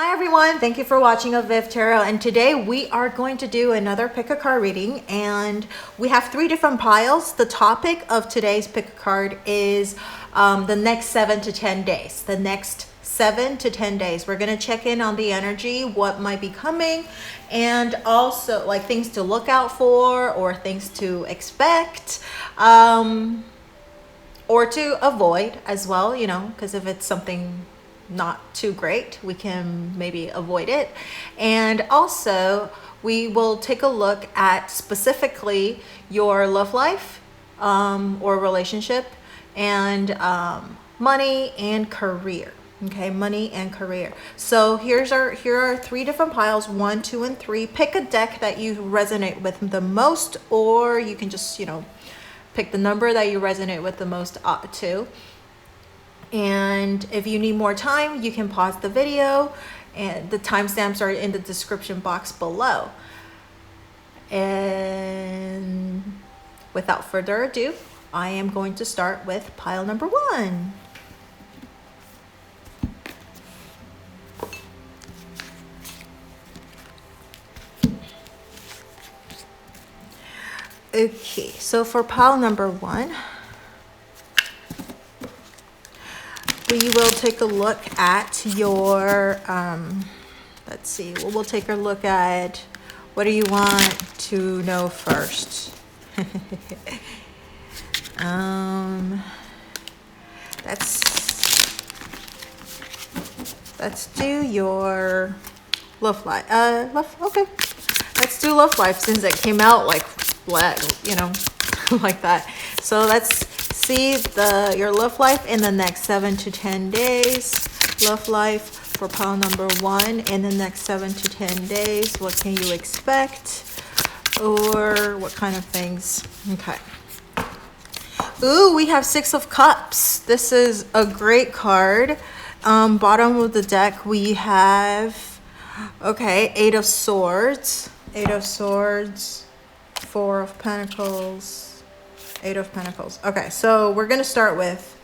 Hi everyone, thank you for watching avivTarot, and today we are going to do another pick a card reading, and we have 3 different piles. The topic of today's pick a card is the next 7 to 10 days. The next 7 to 10 days. We're going to check in on the energy, what might be coming, and also like things to look out for or things to expect, or to avoid as well, you know, because if it's something not too great, we can maybe avoid it. And also we will take a look at specifically your love life or relationship, and money and career. Okay, money and career. So here are 3 different piles, 1, 2, and 3. Pick a deck that you resonate with the most, or you can just, you know, pick the number that you resonate with the most too. And if you need more time, you can pause the video, and the timestamps are in the description box below. And without further ado, I am going to start with pile number 1. Okay, so for pile number 1, we will take a look at your, let's see, we'll take a look at what do you want to know first. Let's do your love life. Okay. Let's do love life since it came out like, you know, like that. So let's see your love life in the next 7 to 10 days. Love life for pile number 1 in the next 7 to 10 days. What can you expect, or what kind of things? Okay. Ooh, we have 6 of Cups. This is a great card. Bottom of the deck we have, okay, 8 of Swords, 4 of Pentacles, 8 of Pentacles. Okay, so we're going to start with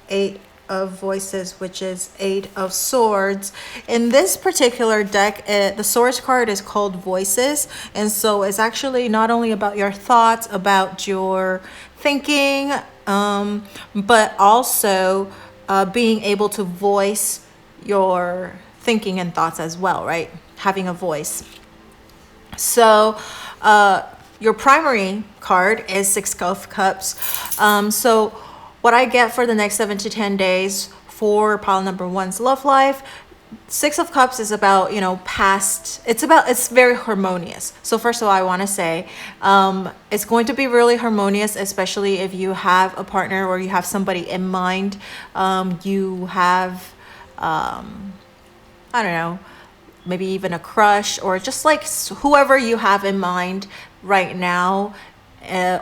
8 of Voices, which is 8 of Swords. In this particular deck, the Swords card is called Voices, and so it's actually not only about your thoughts, about your thinking, but also being able to voice your thinking and thoughts as well, right? Having a voice. So your primary card is 6 of Cups. So what I get for the next 7 to 10 days for pile number 1's love life, 6 of Cups is about, you know, past. It's very harmonious. So first of all, I want to say it's going to be really harmonious, especially if you have a partner or you have somebody in mind. You have, I don't know, maybe even a crush, or just like whoever you have in mind right now,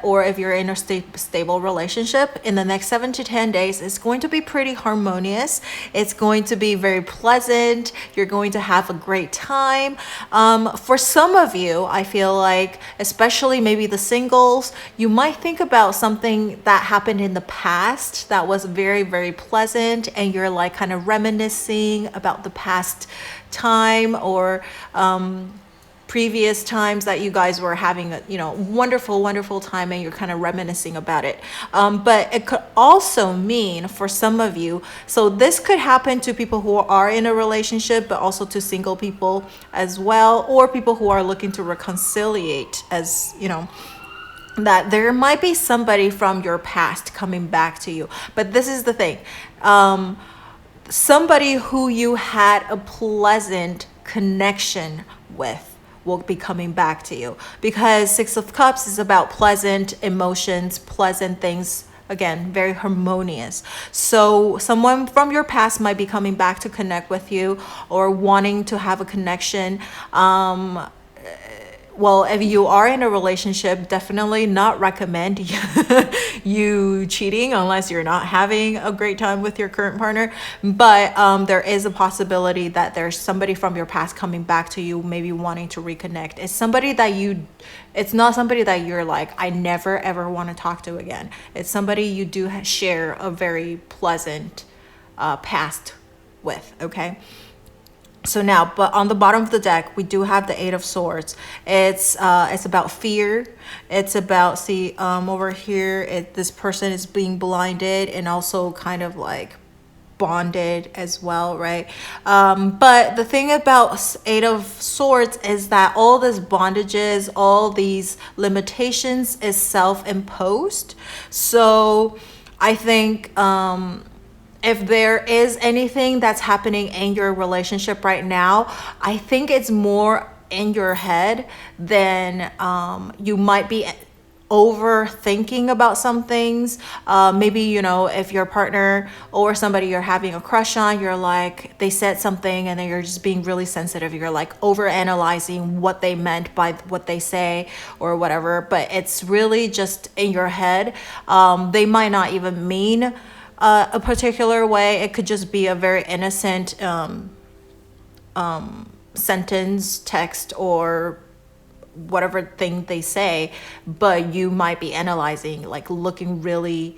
or if you're in a stable relationship, in the next 7 to 10 days, it's going to be pretty harmonious. It's going to be very pleasant. You're going to have a great time. For some of you, I feel like, especially maybe the singles, you might think about something that happened in the past that was very, very pleasant, and you're like kind of reminiscing about the past time, or previous times that you guys were having a, you know, wonderful time, and you're kind of reminiscing about it. But it could also mean for some of you, so this could happen to people who are in a relationship, but also to single people as well, or people who are looking to reconciliate, as you know, that there might be somebody from your past coming back to you. But this is the thing, somebody who you had a pleasant connection with will be coming back to you, because 6 of Cups is about pleasant emotions, pleasant things, again, very harmonious. So someone from your past might be coming back to connect with you, or wanting to have a connection. Well, if you are in a relationship, definitely not recommend you cheating unless you're not having a great time with your current partner. But there is a possibility that there's somebody from your past coming back to you, maybe wanting to reconnect. It's somebody that it's not somebody that you're like, I never ever want to talk to again. It's somebody you do share a very pleasant past with, okay? So now, but on the bottom of the deck, we do have the Eight of Swords. It's about fear. It's about, see, over here, this person is being blinded and also kind of like bonded as well, right? But the thing about Eight of Swords is that all these bondages, all these limitations is self-imposed. So I think if there is anything that's happening in your relationship right now, I think it's more in your head than you might be overthinking about some things. Maybe, you know, if your partner or somebody you're having a crush on, you're like, they said something and then you're just being really sensitive. You're like over analyzing what they meant by what they say or whatever, but it's really just in your head. They might not even mean a particular way. It could just be a very innocent sentence, text, or whatever thing they say, but you might be analyzing, like looking really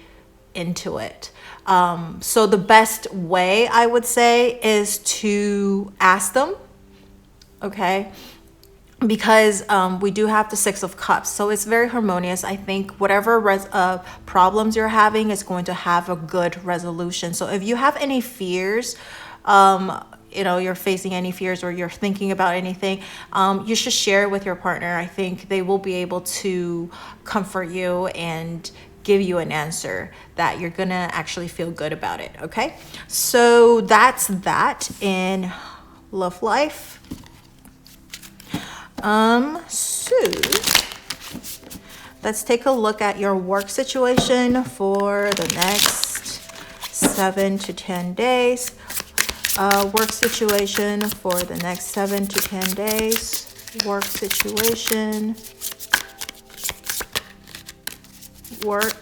into it. So the best way, I would say, is to ask them, okay? Because we do have the Six of Cups, so it's very harmonious. I think whatever problems you're having is going to have a good resolution. So if you have any fears, you know, you're facing any fears or you're thinking about anything, you should share it with your partner. I think they will be able to comfort you and give you an answer that you're gonna actually feel good about it, okay? So that's that in love life. So let's take a look at your work situation for the next 7 to 10 days. Work situation for the next 7 to 10 days. Work situation. Work.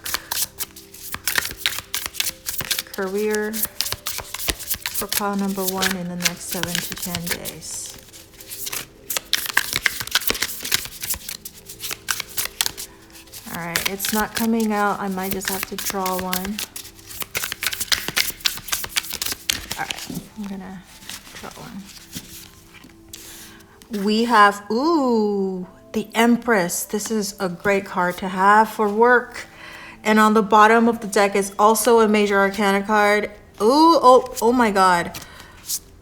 Career for pile number 1 in the next 7 to 10 days. All right, it's not coming out. I might just have to draw one. All right, I'm gonna draw one. We have, ooh, the Empress. This is a great card to have for work. And on the bottom of the deck is also a Major Arcana card. Ooh, oh my God.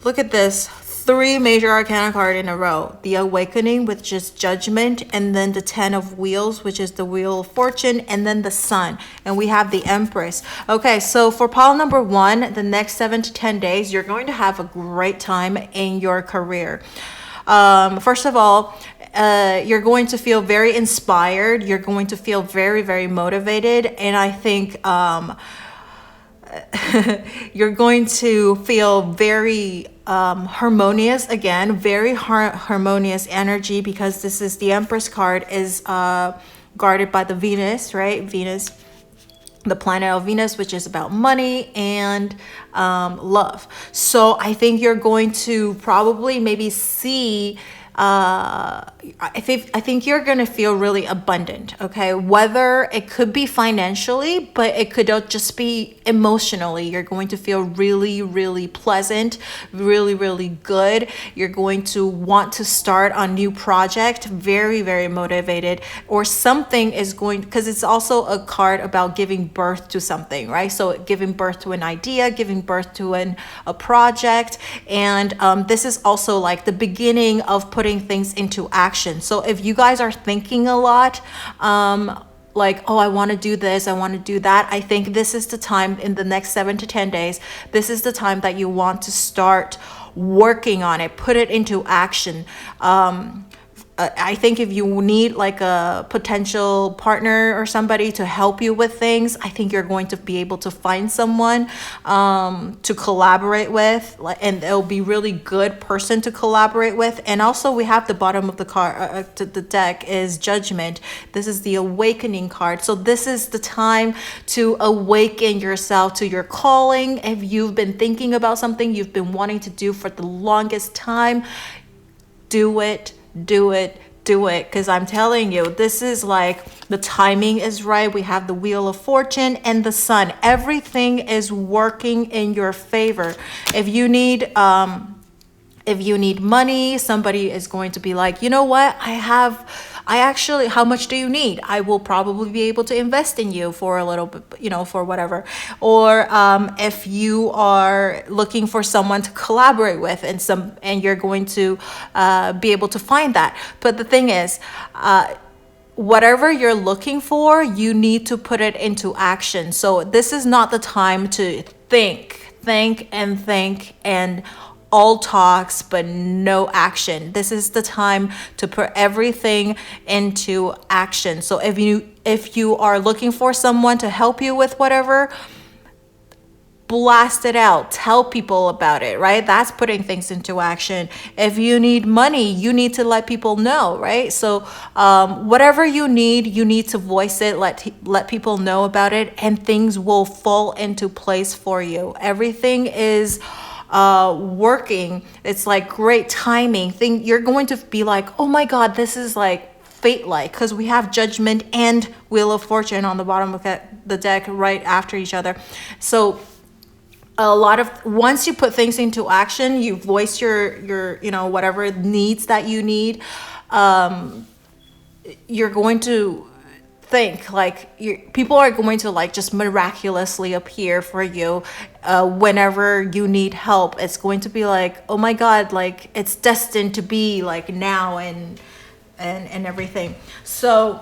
Look at this. 3 Major Arcana card in a row. The Awakening, which is Judgment, and then the 10 of Wheels, which is the Wheel of Fortune, and then the Sun. And we have the Empress. Okay, so for pile number 1, the next 7 to 10 days, you're going to have a great time in your career. First of all, you're going to feel very inspired. You're going to feel very, very motivated. And I think you're going to feel very harmonious, again, very harmonious energy, because this is the Empress card is guarded by the Venus, right? Venus, the planet of Venus, which is about money and love. So I think you're going to probably maybe see I think you're going to feel really abundant, okay? Whether it could be financially, but it could just be emotionally. You're going to feel really, really pleasant, really, really good. You're going to want to start a new project, very, very motivated, or something is going, because it's also a card about giving birth to something, right? So giving birth to an idea, giving birth to a project. And this is also like the beginning of putting things into action. So if you guys are thinking a lot, like, oh, I want to do this, I want to do that, I think this is the time in the next 7 to 10 days. This is the time that you want to start working on it, put it into action. I think if you need like a potential partner or somebody to help you with things, I think you're going to be able to find someone to collaborate with, and it'll be really good person to collaborate with. And also we have the bottom of the card, the deck is Judgment. This is the Awakening card. So this is the time to awaken yourself to your calling. If you've been thinking about something you've been wanting to do for the longest time, do it. Because I'm telling you, this is like the timing is right. We have the Wheel of Fortune and the Sun. Everything is working in your favor. If you need If you need money, somebody is going to be like, you know what, how much do you need? I will probably be able to invest in you for a little bit, for whatever. Or if you are looking for someone to collaborate with and you're going to be able to find that. But the thing is, whatever you're looking for, you need to put it into action. So this is not the time to think and all talks but no action. This is the time to put everything into action. So if you are looking for someone to help you with whatever, blast it out, tell people about it, right? That's putting things into action. If you need money, you need to let people know, right? So whatever you need to voice it, let people know about it, and things will fall into place for you. Everything is working. It's like great timing. You're going to be like, oh my God, this is like fate-like, because we have Judgment and Wheel of Fortune on the bottom of the deck right after each other. So once you put things into action, you voice your whatever needs that you need, you're going to think like people are going to like just miraculously appear for you whenever you need help. It's going to be like, oh my God, like it's destined to be like now and everything. So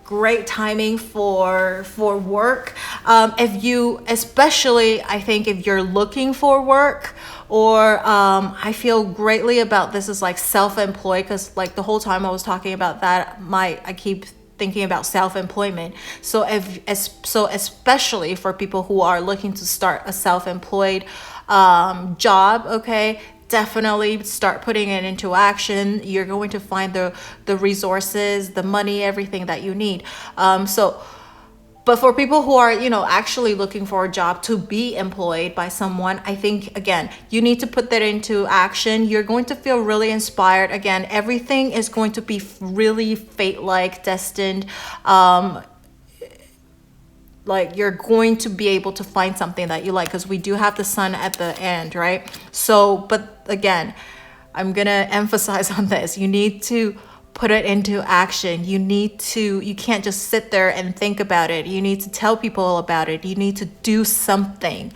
great timing for work. Especially I think if you're looking for work, or I feel greatly about this is like self-employed, because like the whole time I was talking about that, I keep thinking about self-employment. So especially for people who are looking to start a self-employed job, okay, definitely start putting it into action. You're going to find the resources, the money, everything that you need. But for people who are, actually looking for a job to be employed by someone, I think, again, you need to put that into action. You're going to feel really inspired. Again, everything is going to be really fate-like, destined. Like you're going to be able to find something that you like, because we do have the sun at the end, right? So, but again, I'm going to emphasize on this. You need to put it into action. You can't just sit there and think about it. You need to tell people about it. You need to do something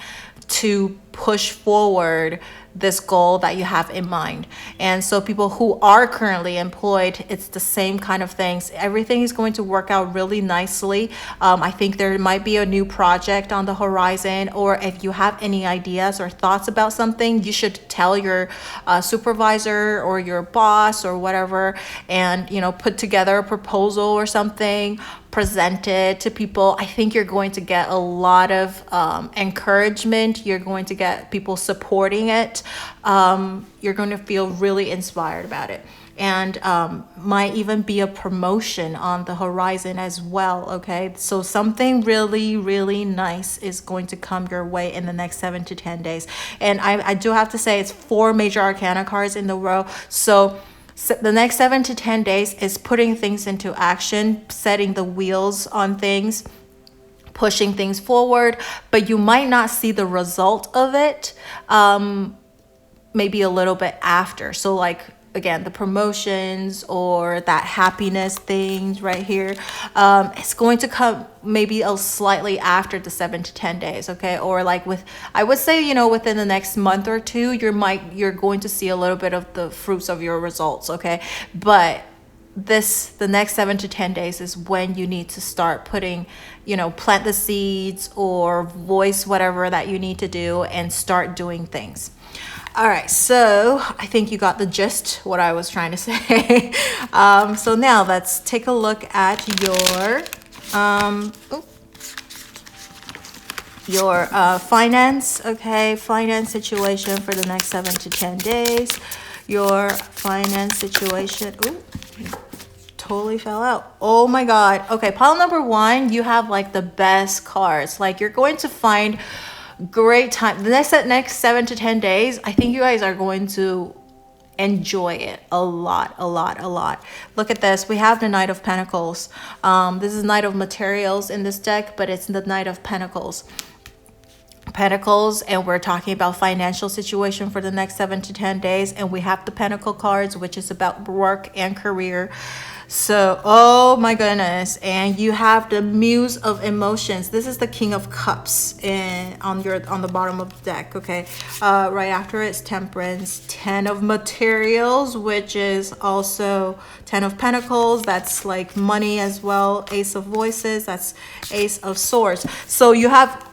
to push forward this goal that you have in mind. And so people who are currently employed, it's the same kind of things. Everything is going to work out really nicely. I think there might be a new project on the horizon, or if you have any ideas or thoughts about something, you should tell your supervisor or your boss or whatever, and put together a proposal or something, present it to people. I think you're going to get a lot of encouragement. You're going to get people supporting it. You're going to feel really inspired about it. And might even be a promotion on the horizon as well, okay? So something really, really nice is going to come your way in the next 7 to 10 days. And I do have to say, it's 4 major arcana cards in the row. So the next 7 to 10 days is putting things into action, setting the wheels on things, pushing things forward, but you might not see the result of it maybe a little bit after. So like, again, the promotions or that happiness things right here, it's going to come maybe a slightly after the 7 to 10 days, okay? Or like I would say, within the next month or two, you're going to see a little bit of the fruits of your results, okay? But the next 7 to 10 days is when you need to start putting, plant the seeds or voice whatever that you need to do and start doing things. All right, so I think you got the gist what I was trying to say. So now let's take a look at your finance, okay? Finance situation for the next 7 to 10 days. Your finance situation. Ooh, totally fell out. Oh my God. Okay, pile number 1, you have like the best cards. Like you're going to find great time. The next 7 to 10 days, I think you guys are going to enjoy it a lot. Look at this. We have the Knight of Pentacles. This is Knight of Materials in this deck, but it's the Knight of Pentacles. Pentacles, and we're talking about financial situation for the next 7 to 10 days. And we have the Pentacle cards, which is about work and career. So, oh my goodness. And you have the Muse of Emotions. This is the King of Cups on the bottom of the deck, okay? Right after it's Temperance, 10 of Materials, which is also 10 of Pentacles. That's like money as well. Ace of Voices, that's Ace of Swords. So you have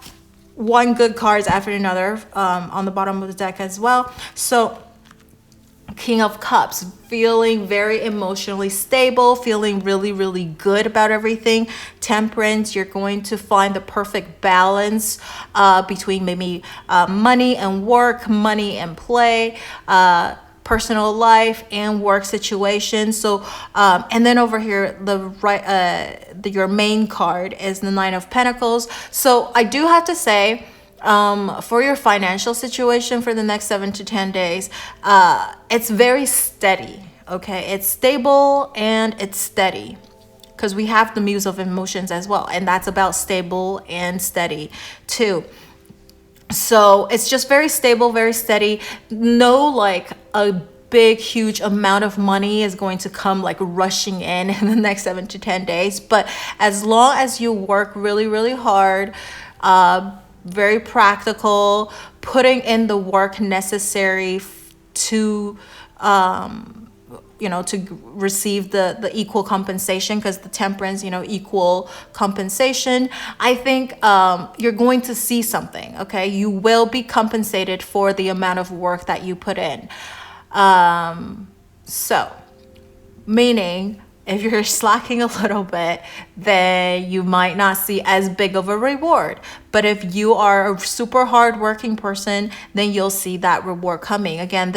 one good cards after another on the bottom of the deck as well. So King of Cups, feeling very emotionally stable, feeling really, really good about everything. Temperance, you're going to find the perfect balance between maybe money and work, money and play, personal life and work situation. So and then over here, your main card is the Nine of Pentacles. So I do have to say, for your financial situation for the next 7 to 10 days, it's very steady. Okay, it's stable and it's steady, because we have the Muse of Emotions as well, and that's about stable and steady too. So it's just very stable, very steady. No like a big huge amount of money is going to come like rushing in the next 7 to 10 days, but as long as you work really, really hard, very practical, putting in the work necessary to to receive the equal compensation, because the Temperance, equal compensation, I think you're going to see something. Okay, you will be compensated for the amount of work that you put in. So meaning, if you're slacking a little bit, then you might not see as big of a reward. But if you are a super hardworking person, then you'll see that reward coming. Again,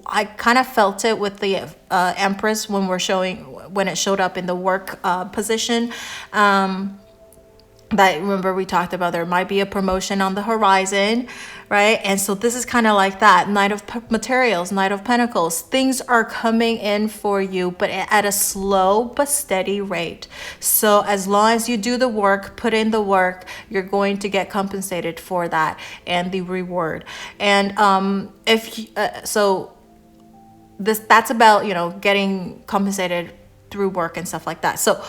I kind of felt it with the Empress when it showed up in the work position. That, remember, we talked about there might be a promotion on the horizon, right? And so this is kind of like that. Knight of Materials, Knight of Pentacles. Things are coming in for you, but at a slow but steady rate. So as long as you do the work, put in the work, you're going to get compensated for that and the reward. And that's about getting compensated through work and stuff like that. So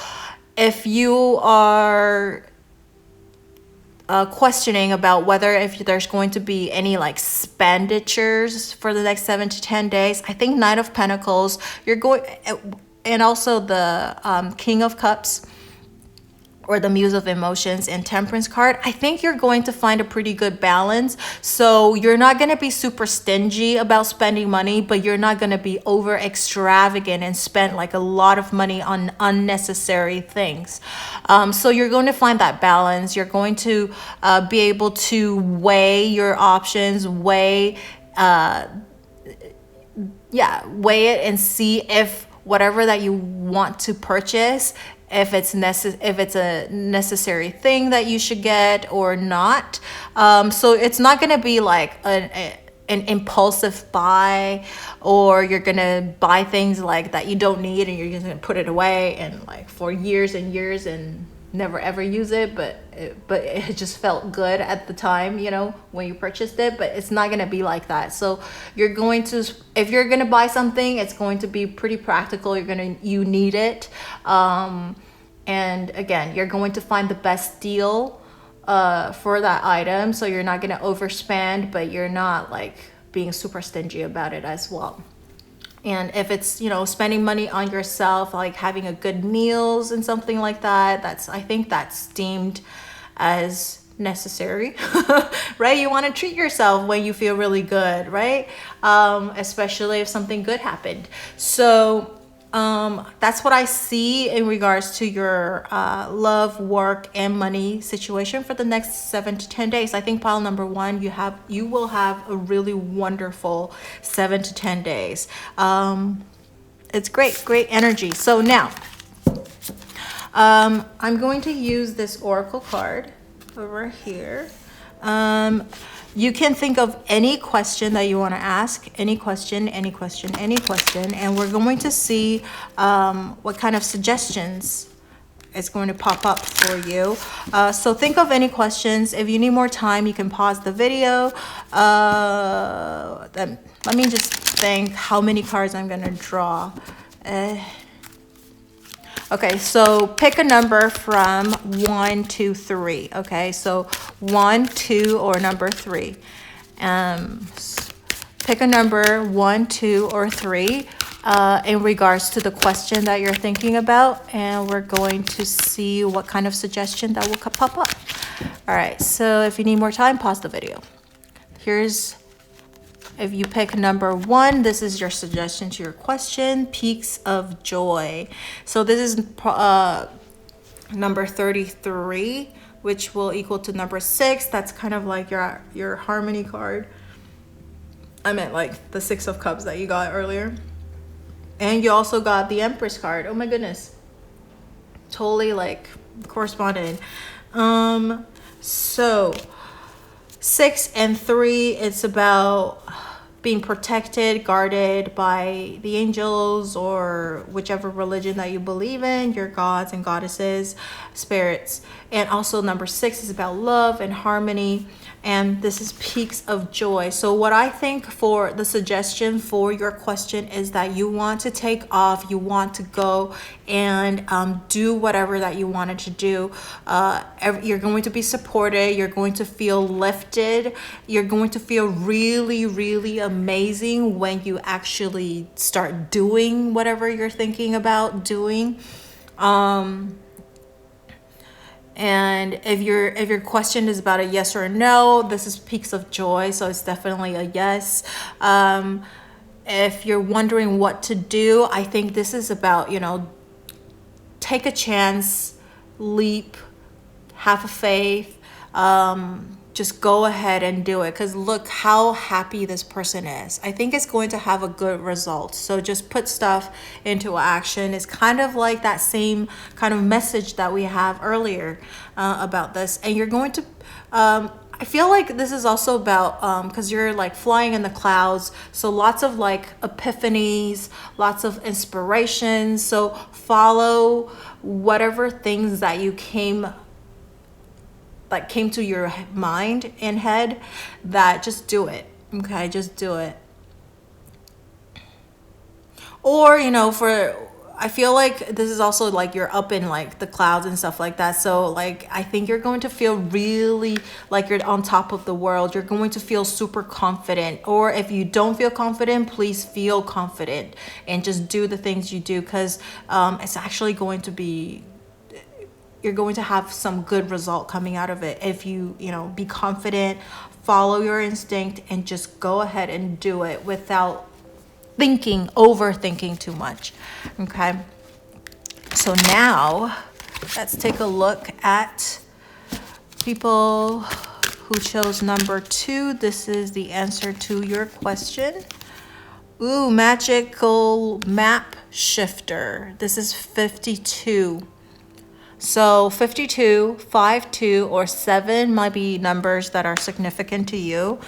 if you are questioning about whether if there's going to be any like expenditures for the next 7 to 10 days, I think Knight of Pentacles, and also the King of Cups, or the Muse of Emotions and Temperance card, I think you're going to find a pretty good balance. So you're not going to be super stingy about spending money, but you're not going to be over extravagant and spend like a lot of money on unnecessary things. So you're going to find that balance. You're going to be able to weigh your options, weigh it and see if whatever that you want to purchase, if it's a necessary thing that you should get or not. So it's not going to be like an impulsive buy, or you're going to buy things like that you don't need and you're just going to put it away and like for years and years and never ever use it, but it just felt good at the time, when you purchased it. But it's not going to be like that. So if you're going to buy something, it's going to be pretty practical. You need it. And again, you're going to find the best deal for that item. So you're not going to overspend, but you're not like being super stingy about it as well. And if it's, spending money on yourself, like having a good meals and something like that, I think that's deemed as necessary, right? You want to treat yourself when you feel really good, right? Especially if something good happened. So that's what I see in regards to your love, work, and money situation for the next 7 to 10 days. I think pile number 1, you will have a really wonderful 7 to 10 days. It's great energy. So now I'm going to use this oracle card over here. You can think of any question that you want to ask, any question, and we're going to see what kind of suggestions it's going to pop up for you. So think of any questions. If you need more time, you can pause the video. Let me just think how many cards I'm gonna draw. Okay, so pick a number from 1 to 3. Okay, so 1, 2, or number 3. Pick a number 1, 2, or 3 in regards to the question that you're thinking about, and we're going to see what kind of suggestion that will pop up. All right, so if you need more time, pause the video. If you pick number 1, this is your suggestion to your question, peaks of joy. So this is number 33, which will equal to number 6. That's kind of like your harmony card. I meant like the 6 of Cups that you got earlier. And you also got the Empress card. Oh my goodness. Totally like corresponded. So 6 and 3, it's about being protected, guarded by the angels or whichever religion that you believe in, your gods and goddesses, spirits. And also number 6 is about love and harmony. And this is peaks of joy. So what I think for the suggestion for your question is that you want to take off, you want to go and do whatever that you wanted to do. You're going to be supported. You're going to feel lifted. You're going to feel really, really amazing when you actually start doing whatever you're thinking about doing. And if your question is about a yes or a no, this is peaks of joy, so it's definitely a yes. If you're wondering what to do, I think this is about, take a chance, leap, have a faith, just go ahead and do it, because look how happy this person is. I think it's going to have a good result. So just put stuff into action. It's kind of like that same kind of message that we have earlier about this. And you're going to I feel like this is also about because you're like flying in the clouds, so lots of like epiphanies, lots of inspirations. So follow whatever things that you came to your mind and head, that just do it. Okay, just do it. Or I feel like this is also like you're up in like the clouds and stuff like that. So like I think you're going to feel really like you're on top of the world. You're going to feel super confident. Or if you don't feel confident, please feel confident and just do the things you do, because it's actually going to be, you're going to have some good result coming out of it if you be confident, follow your instinct, and just go ahead and do it without overthinking too much. Okay, so now let's take a look at people who chose number 2. This is the answer to your question. Ooh, magical map shifter. This is 52. So 52, 5, 2, or 7 might be numbers that are significant to you.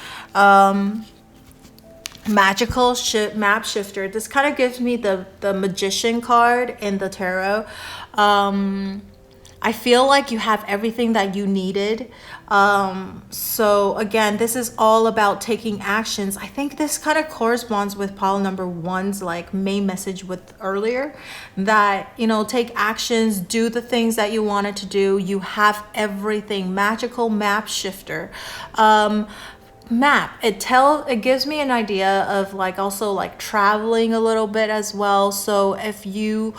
Magical map shifter. This kind of gives me the magician card in the tarot. I feel like you have everything that you needed. So again, this is all about taking actions. I think this kind of corresponds with pile number 1's like main message with earlier, that take actions, do the things that you wanted to do. You have everything. Magical map shifter. Map, it gives me an idea of like also like traveling a little bit as well. So if you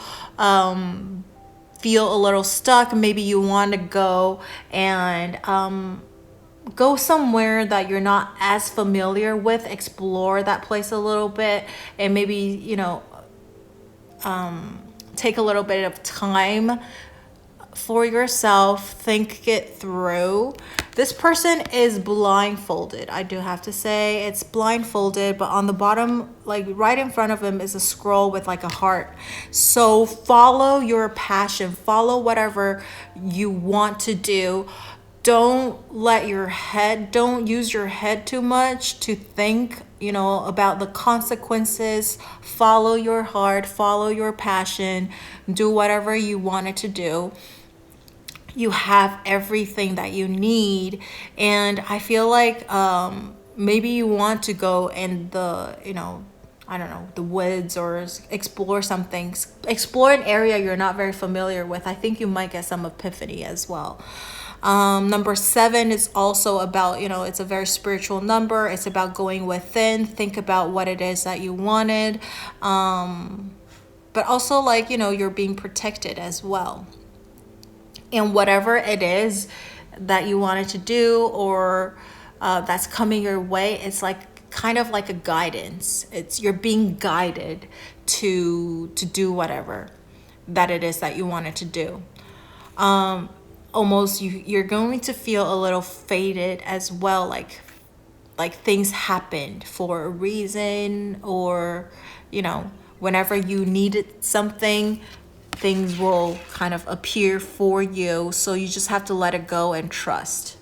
feel a little stuck, maybe you want to go and go somewhere that you're not as familiar with, explore that place a little bit, and maybe take a little bit of time for yourself, think it through. This person is blindfolded. I do have to say it's blindfolded, but on the bottom, like right in front of him, is a scroll with like a heart. So follow your passion, follow whatever you want to do. Don't use your head too much to think, about the consequences. Follow your heart, follow your passion, do whatever you wanted to do. you have everything that you need. And I feel like maybe you want to go in the, I don't know, the woods, or explore something, explore an area you're not very familiar with. I think you might get some epiphany as well. Number 7 is also about, it's a very spiritual number. It's about going within, think about what it is that you wanted. But also like, you're being protected as well. And whatever it is that you wanted to do, or that's coming your way, it's like kind of like a guidance. You're being guided to do whatever that it is that you wanted to do. Almost you're going to feel a little faded as well, like things happened for a reason, or whenever you needed something, things will kind of appear for you. So you just have to let it go and trust.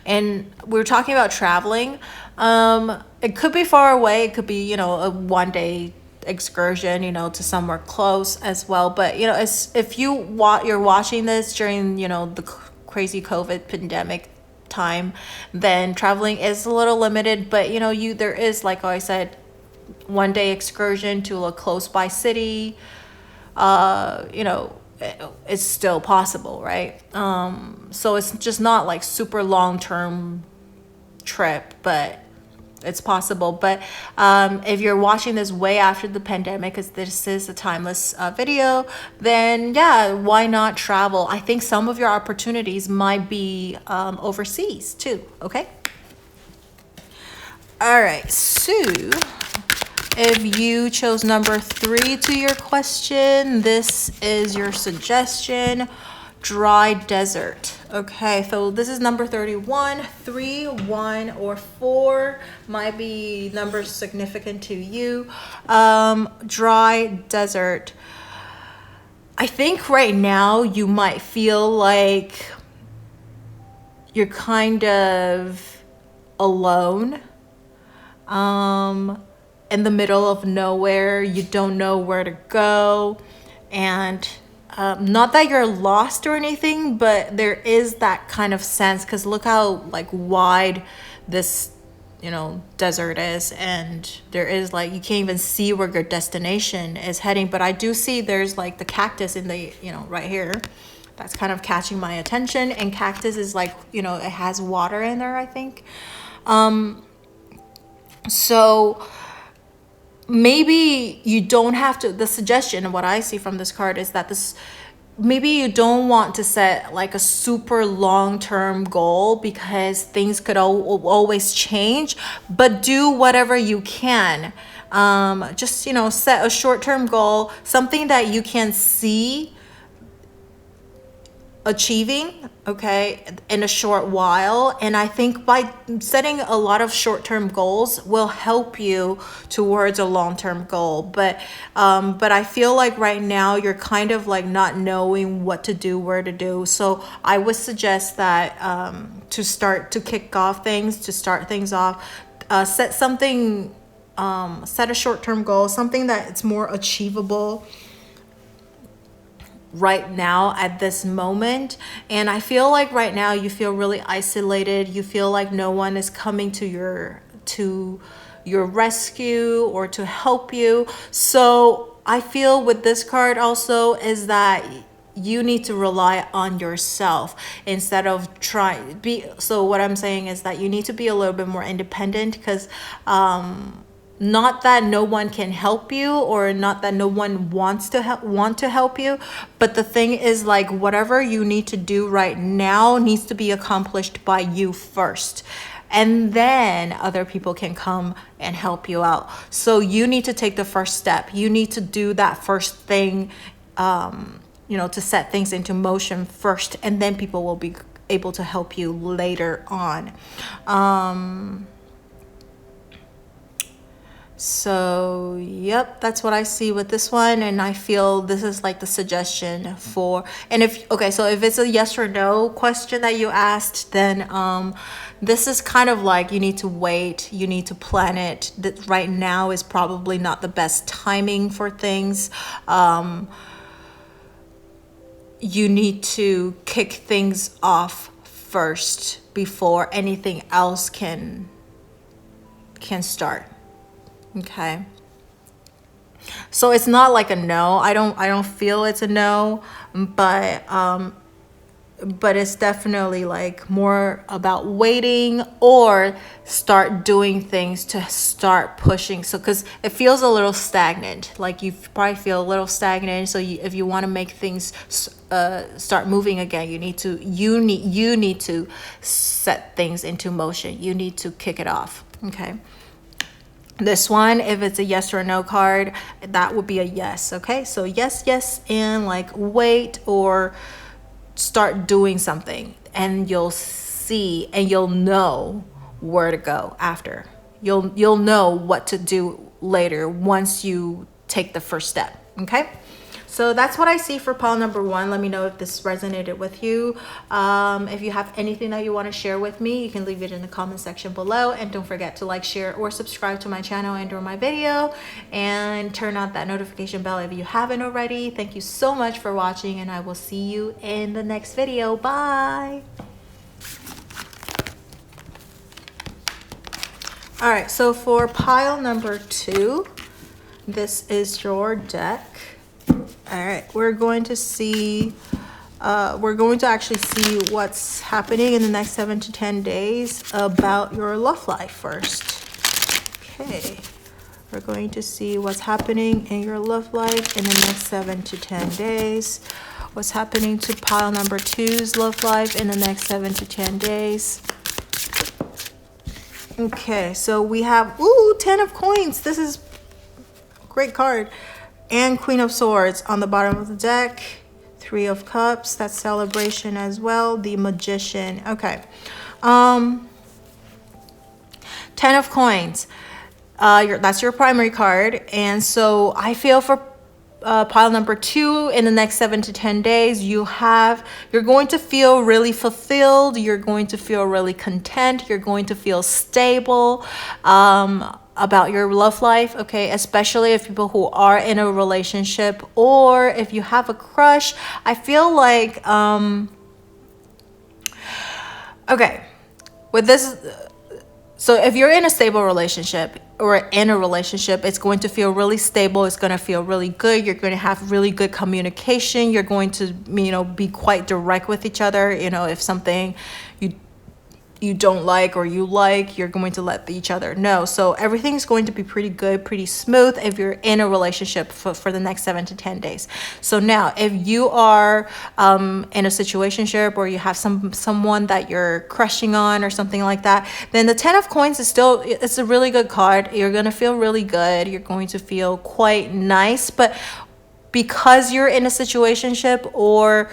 And we're talking about traveling. It could be far away. It could be, a one-day excursion, to somewhere close as well. But, if you're watching this during, the crazy COVID pandemic time, then traveling is a little limited. But, there is, like I said, one-day excursion to a close by city. It's still possible, right? So it's just not like super long-term trip, but it's possible. But if you're watching this way after the pandemic, because this is a timeless video, then yeah, why not travel? I think some of your opportunities might be overseas too. Okay. All right, so if you chose number 3 to your question, this is your suggestion: dry desert. Okay, so this is number 31. 3, 1, or 4 might be numbers significant to you. Dry desert. I think right now you might feel like you're kind of alone. In the middle of nowhere, you don't know where to go, and not that you're lost or anything, but there is that kind of sense, because look how like wide this desert is, and there is like, you can't even see where your destination is heading. But I do see there's like the cactus in the right here, that's kind of catching my attention. And cactus is like, it has water in there, I think. So maybe you don't have to, the suggestion, what I see from this card is that maybe you don't want to set like a super long-term goal, because things could always change, but do whatever you can. Just, set a short-term goal, something that you can see achieving, okay, in a short while. And I think by setting a lot of short-term goals will help you towards a long-term goal. But I feel like right now you're kind of like not knowing what to do, where to do. So I would suggest that to start things off, set something, set a short-term goal, something that it's more achievable right now at this moment. And I feel like right now you feel really isolated. You feel like no one is coming to your rescue or to help you. So I feel with this card also is that you need to rely on yourself instead of so what I'm saying is that you need to be a little bit more independent, because not that no one can help you, or not that no one want to help you, but the thing is, like, whatever you need to do right now needs to be accomplished by you first, and then other people can come and help you out. So you need to take the first step. You need to do that first thing, to set things into motion first, and then people will be able to help you later on. So yep, that's what I see with this one. And I feel this is like the suggestion for, and if it's a yes or no question that you asked, then this is kind of like you need to wait, you need to plan it. That right now is probably not the best timing for things. you need to kick things off first before anything else can start. Okay. So it's not like a no. I don't feel it's a no, but it's definitely like more about waiting or start doing things to start pushing. So because it feels a little stagnant, like you probably feel a little stagnant. So if you want to make things start moving again, you need to set things into motion. You need to kick it off. Okay. This one, if it's a yes or no card, that would be a yes. Okay. So yes, and like wait or start doing something, and you'll see and you'll know where to go after. You'll know what to do later once you take the first step. Okay. So that's what I see for pile number 1. Let me know if this resonated with you. If you have anything that you want to share with me, you can leave it in the comment section below. And don't forget to like, share, or subscribe to my channel and or my video. And turn on that notification bell if you haven't already. Thank you so much for watching, and I will see you in the next video. Bye. All right, so for pile number 2, this is your deck. All right, we're going to actually see what's happening in the next 7 to 10 days about your love life first. Okay, we're going to see what's happening in your love life in the next 7 to 10 days. What's happening to pile number 2's love life in the next 7 to 10 days. Okay, so we have, 10 of coins. This is a great card. And Queen of Swords on the bottom of the deck. 3 of Cups, that's celebration as well. The Magician. Okay. 10 of Coins. That's your primary card. And so I feel for pile number 2, in the next 7 to 10 days, you're going to feel really fulfilled. You're going to feel really content. You're going to feel stable about your love life. Okay, especially if people who are in a relationship, or if you have a crush. I feel like okay, with this, so if you're in a stable relationship or in a relationship, it's going to feel really stable. It's going to feel really good. You're going to have really good communication. You're going to, be quite direct with each other. If something you don't like or you like, you're going to let each other know. So everything's going to be pretty good, pretty smooth if you're in a relationship for the next 7 to 10 days. So now, if you are in a situationship, or you have someone that you're crushing on or something like that, then the 10 of Coins is still, it's a really good card. You're going to feel really good. You're going to feel quite nice. But because you're in a situationship, or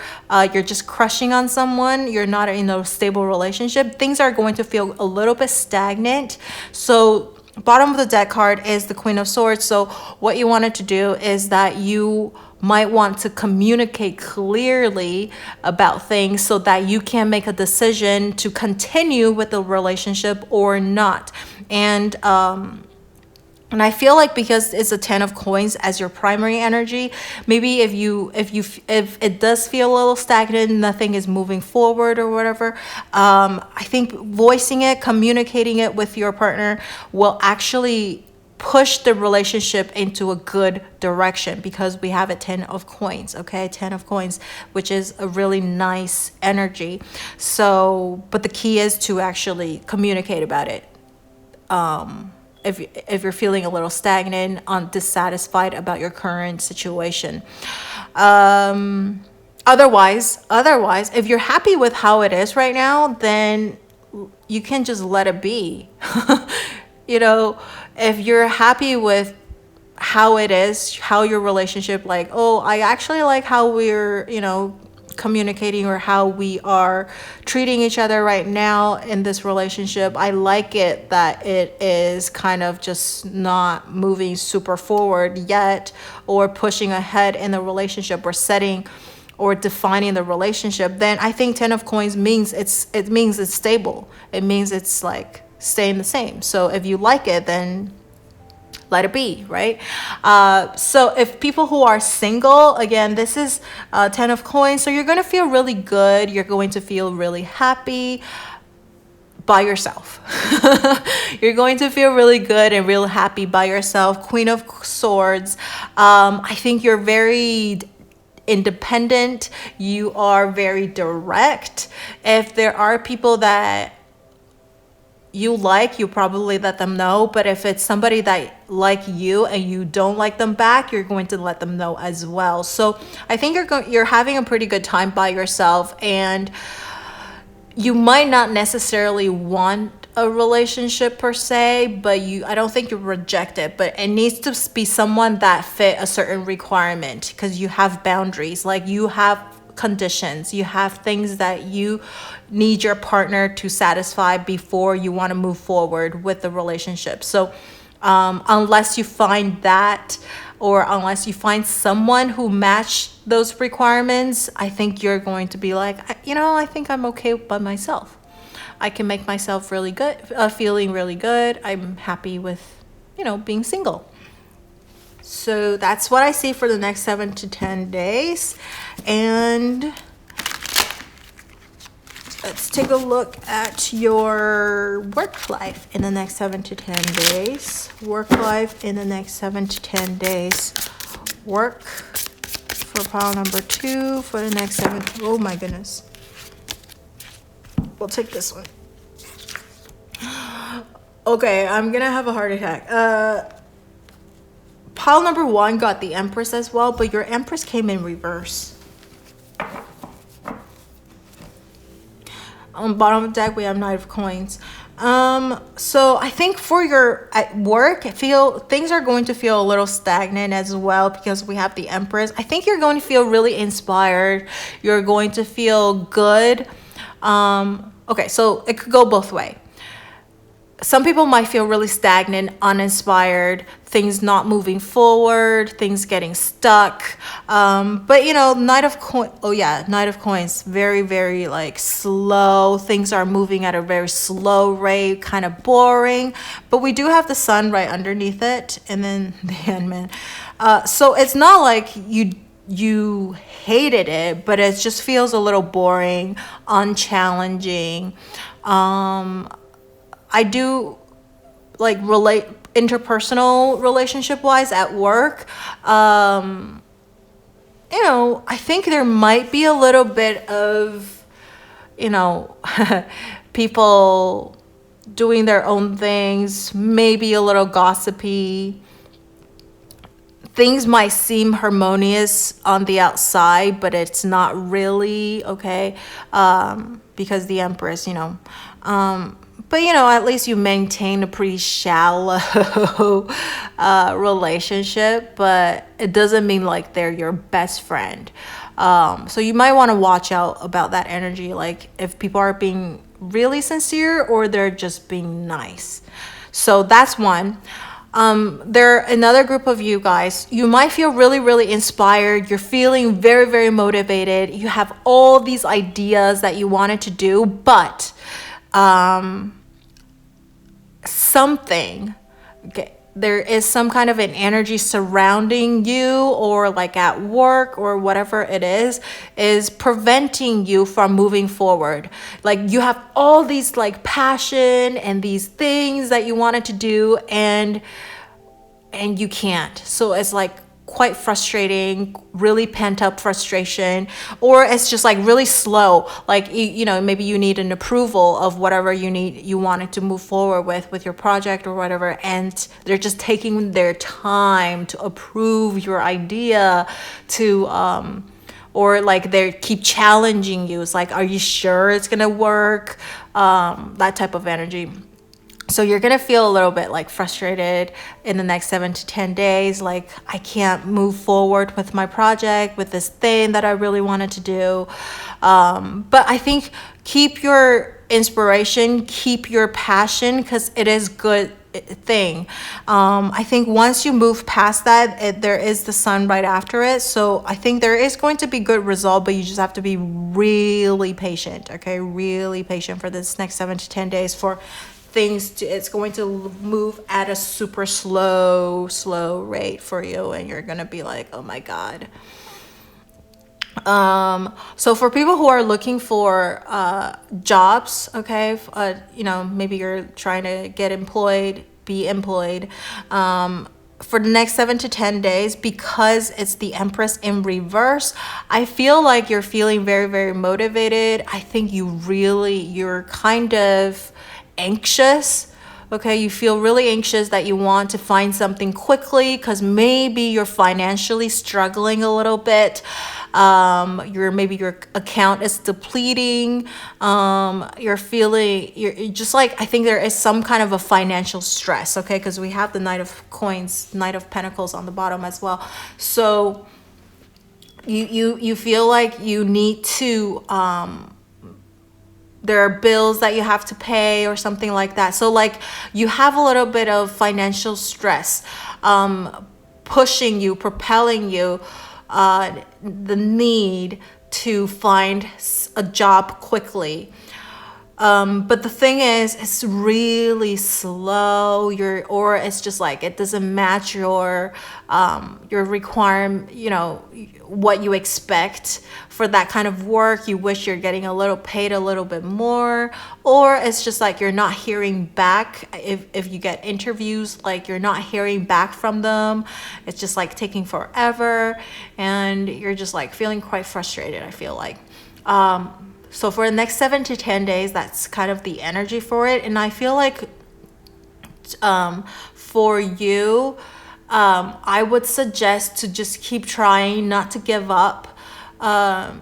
you're just crushing on someone, you're not in a stable relationship, things are going to feel a little bit stagnant. So bottom of the deck card is the Queen of Swords. So what you wanted to do is that you might want to communicate clearly about things so that you can make a decision to continue with the relationship or not. And I feel like because it's a 10 of Coins as your primary energy, maybe if it does feel a little stagnant, nothing is moving forward or whatever, I think voicing it, communicating it with your partner will actually push the relationship into a good direction, because we have a 10 of Coins, okay? 10 of Coins, which is a really nice energy. So, but the key is to actually communicate about it. If you're feeling a little stagnant, dissatisfied about your current situation. Otherwise, if you're happy with how it is right now, then you can just let it be. If you're happy with how it is, how your relationship, like, I actually like how we're, communicating, or how we are treating each other right now in this relationship. I like it that it is kind of just not moving super forward yet, or pushing ahead in the relationship, or setting or defining the relationship. Then I think 10 of Coins means it's stable. It means it's like staying the same. So if you like it, then let it be, right? So if people who are single, again, this is 10 of coins. So you're going to feel really good. You're going to feel really happy by yourself. You're going to feel really good and real happy by yourself. Queen of Swords. I think you're very independent. You are very direct. If there are people that you like, you probably let them know. But if it's somebody that like you and you don't like them back, you're going to let them know as well. So I think you're having a pretty good time by yourself, and you might not necessarily want a relationship per se, but I don't think you reject it, but it needs to be someone that fit a certain requirement, because you have boundaries, like you have conditions, you have things that you need your partner to satisfy before you want to move forward with the relationship. So unless you find that, or unless you find someone who match those requirements, I think you're going to be like, I think I'm okay by myself. I can make myself really good, feeling really good. I'm happy with, being single. So that's what I see for the next 7 to 10 days. And let's take a look at your work life in the next 7 to 10 days. Work life in the next 7 to 10 days. Work for pile number 2 for the next 7. Oh my goodness. We'll take this one. Okay, I'm gonna have a heart attack. Pile number 1 got the Empress as well, but your Empress came in reverse. On the bottom of the deck, we have Knight of Coins. So I think for your at work, things are going to feel a little stagnant as well, because we have the Empress. I think you're going to feel really inspired. You're going to feel good. Okay, so it could go both ways. Some people might feel really stagnant, uninspired, things not moving forward, things getting stuck. But Knight of Coins, very, very like slow. Things are moving at a very slow rate, kind of boring. But we do have the Sun right underneath it, and then the Handman. So it's not like you hated it, but it just feels a little boring, unchallenging. I do like relate interpersonal relationship wise at work. I think there might be a little bit of, people doing their own things, maybe a little gossipy. Things might seem harmonious on the outside, but it's not really, okay? Because the Empress, but at least you maintain a pretty shallow relationship, but it doesn't mean like they're your best friend. So you might want to watch out about that energy, like if people are being really sincere or they're just being nice. So that's one. There are another group of you guys. You might feel really, really inspired. You're feeling very, very motivated. You have all these ideas that you wanted to do, but there is some kind of an energy surrounding you, or like at work or whatever it is preventing you from moving forward. Like you have all these like passion and these things that you wanted to do, and you can't. So it's like quite frustrating, really pent up frustration, or it's just like really slow. Like, maybe you need an approval of whatever you wanted to move forward with your project or whatever. And they're just taking their time to approve your idea or like they keep challenging you. It's like, are you sure it's going to work? That type of energy. So you're going to feel a little bit like frustrated in the next 7 to 10 days. Like, I can't move forward with my project, with this thing that I really wanted to do. But I think keep your inspiration, keep your passion, because it is good thing. I think once you move past that, there is the Sun right after it. So I think there is going to be good result, but you just have to be really patient. Okay. Really patient for this next 7 to 10 days for it's going to move at a super slow rate for you, and you're gonna be like, oh my God. So for people who are looking for jobs, okay, maybe you're trying to be employed, for the next 7 to 10 days, because it's the Empress in reverse, I feel like you're feeling very, very motivated. I think you're kind of anxious. Okay, you feel really anxious that you want to find something quickly because maybe you're financially struggling a little bit. Maybe your account is depleting. You're just like, I think there is some kind of a financial stress, okay? Because we have the Knight of Pentacles on the bottom as well. So you feel like you need to, there are bills that you have to pay or something like that. So like you have a little bit of financial stress, pushing you, propelling you, the need to find a job quickly. But the thing is, it's really slow. Or it's just like it doesn't match your requirement, what you expect for that kind of work. You wish you're getting paid a little bit more, or it's just like you're not hearing back. If you get interviews, like you're not hearing back from them, it's just like taking forever, and you're just like feeling quite frustrated, I feel like. So for the next 7 to 10 days, that's kind of the energy for it. And I feel like for you, I would suggest to just keep trying, not to give up.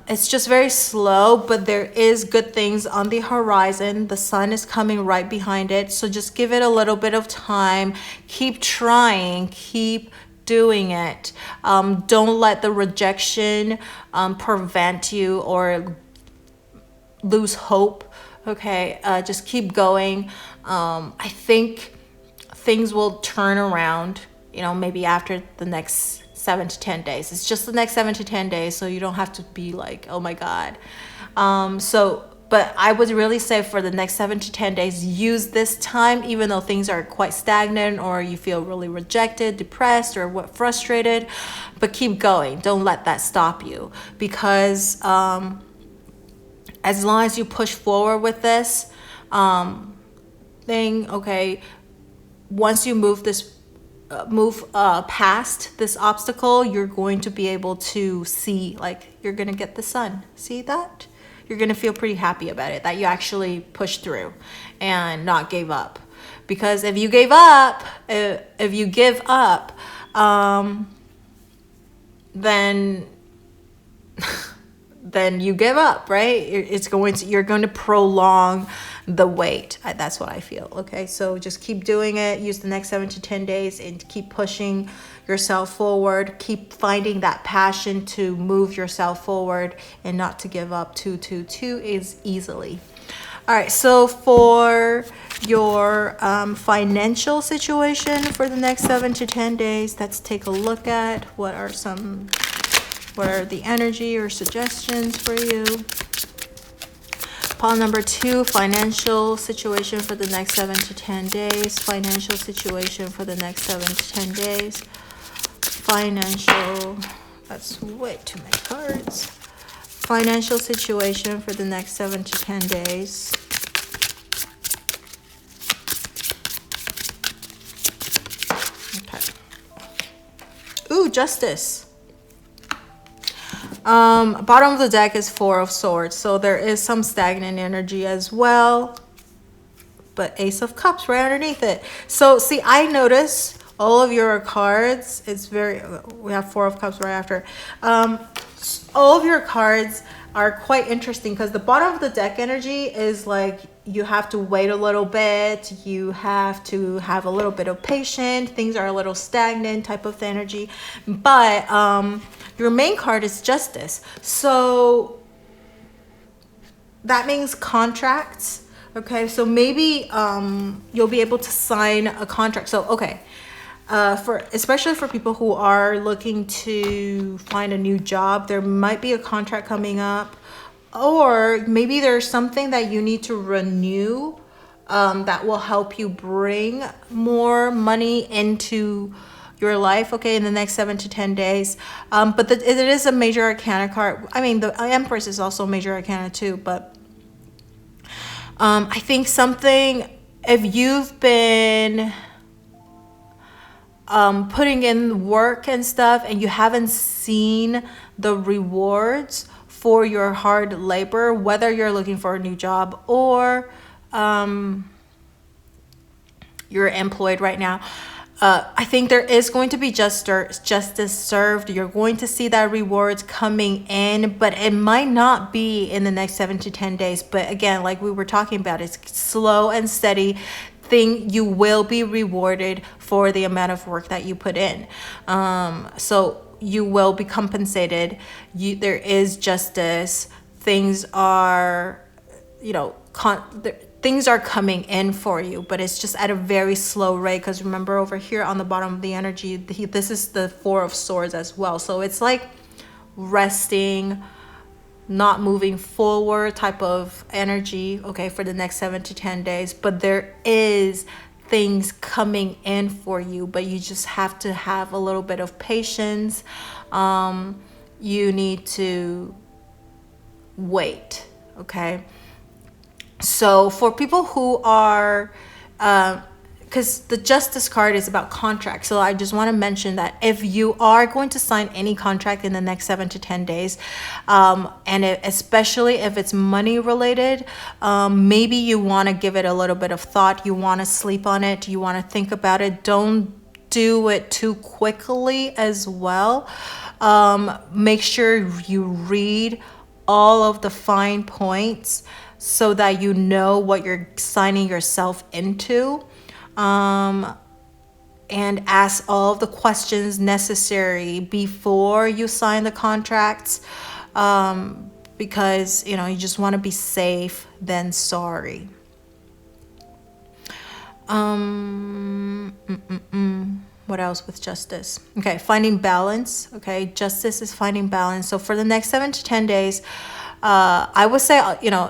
It's just very slow, but there is good things on the horizon. The sun is coming right behind it. So just give it a little bit of time. Keep trying. Keep doing it. Don't let the rejection prevent you or lose hope. Okay, just keep going. I think things will turn around, maybe after the next 7 to 10 days. It's just the next 7 to 10 days, so you don't have to be like, oh my God. But I would really say for the next 7 to 10 days, use this time, even though things are quite stagnant or you feel really rejected, depressed, or frustrated, but keep going. Don't let that stop you, because as long as you push forward with this thing, okay, once you move past this obstacle, you're going to be able to see, like, you're going to get the sun. See that? You're going to feel pretty happy about it, that you actually pushed through and not gave up. Because if you give up, then you give up, right? You're going to prolong the wait. That's what I feel. Okay, so just keep doing it. Use the next 7 to 10 days and keep pushing yourself forward. Keep finding that passion to move yourself forward and not to give up too easily. All right, so for your financial situation for the next 7 to 10 days, let's take a look at what are the energy or suggestions for you. Pile number 2, financial situation for the next 7 to 10 days. Financial situation for the next 7 to 10 days. That's way too many cards. Financial situation for the next 7 to 10 days. Okay. Ooh, Justice. Bottom of the deck is 4 of Swords, so there is some stagnant energy as well, but Ace of Cups right underneath it. So see, I notice all of your cards, we have 4 of Cups right after. All of your cards are quite interesting, because the bottom of the deck energy is like you have to wait a little bit, you have to have a little bit of patience, things are a little stagnant type of energy. But your main card is Justice, so that means contracts. Okay, so maybe you'll be able to sign a contract. So okay, especially for people who are looking to find a new job, there might be a contract coming up, or maybe there's something that you need to renew that will help you bring more money into your life, okay, in the next 7 to 10 days. But it is a major arcana card. I mean, the Empress is also a major arcana too, but I think something, if you've been putting in work and stuff and you haven't seen the rewards for your hard labor, whether you're looking for a new job or you're employed right now, I think there is going to be justice served. You're going to see that rewards coming in, but it might not be in the next 7 to 10 days. But again, like we were talking about, it's slow and steady thing. You will be rewarded for the amount of work that you put in. So you will be compensated. There is justice. Things are, things are coming in for you, but it's just at a very slow rate. Because remember, over here on the bottom of the energy, this is the Four of Swords as well. So it's like resting, not moving forward type of energy, okay, for the next 7 to 10 days. But there is things coming in for you, but you just have to have a little bit of patience. You need to wait, okay? So for people who are, because the Justice card is about contract. So I just want to mention that if you are going to sign any contract in the next 7 to 10 days, especially if it's money related, maybe you want to give it a little bit of thought. You want to sleep on it. You want to think about it. Don't do it too quickly as well. Make sure you read all of the fine points so that you know what you're signing yourself into, and ask all of the questions necessary before you sign the contracts, because you just want to be safe than sorry. What else with justice? Okay, finding balance. Okay, justice is finding balance. So for the next 7 to 10 days, I would say,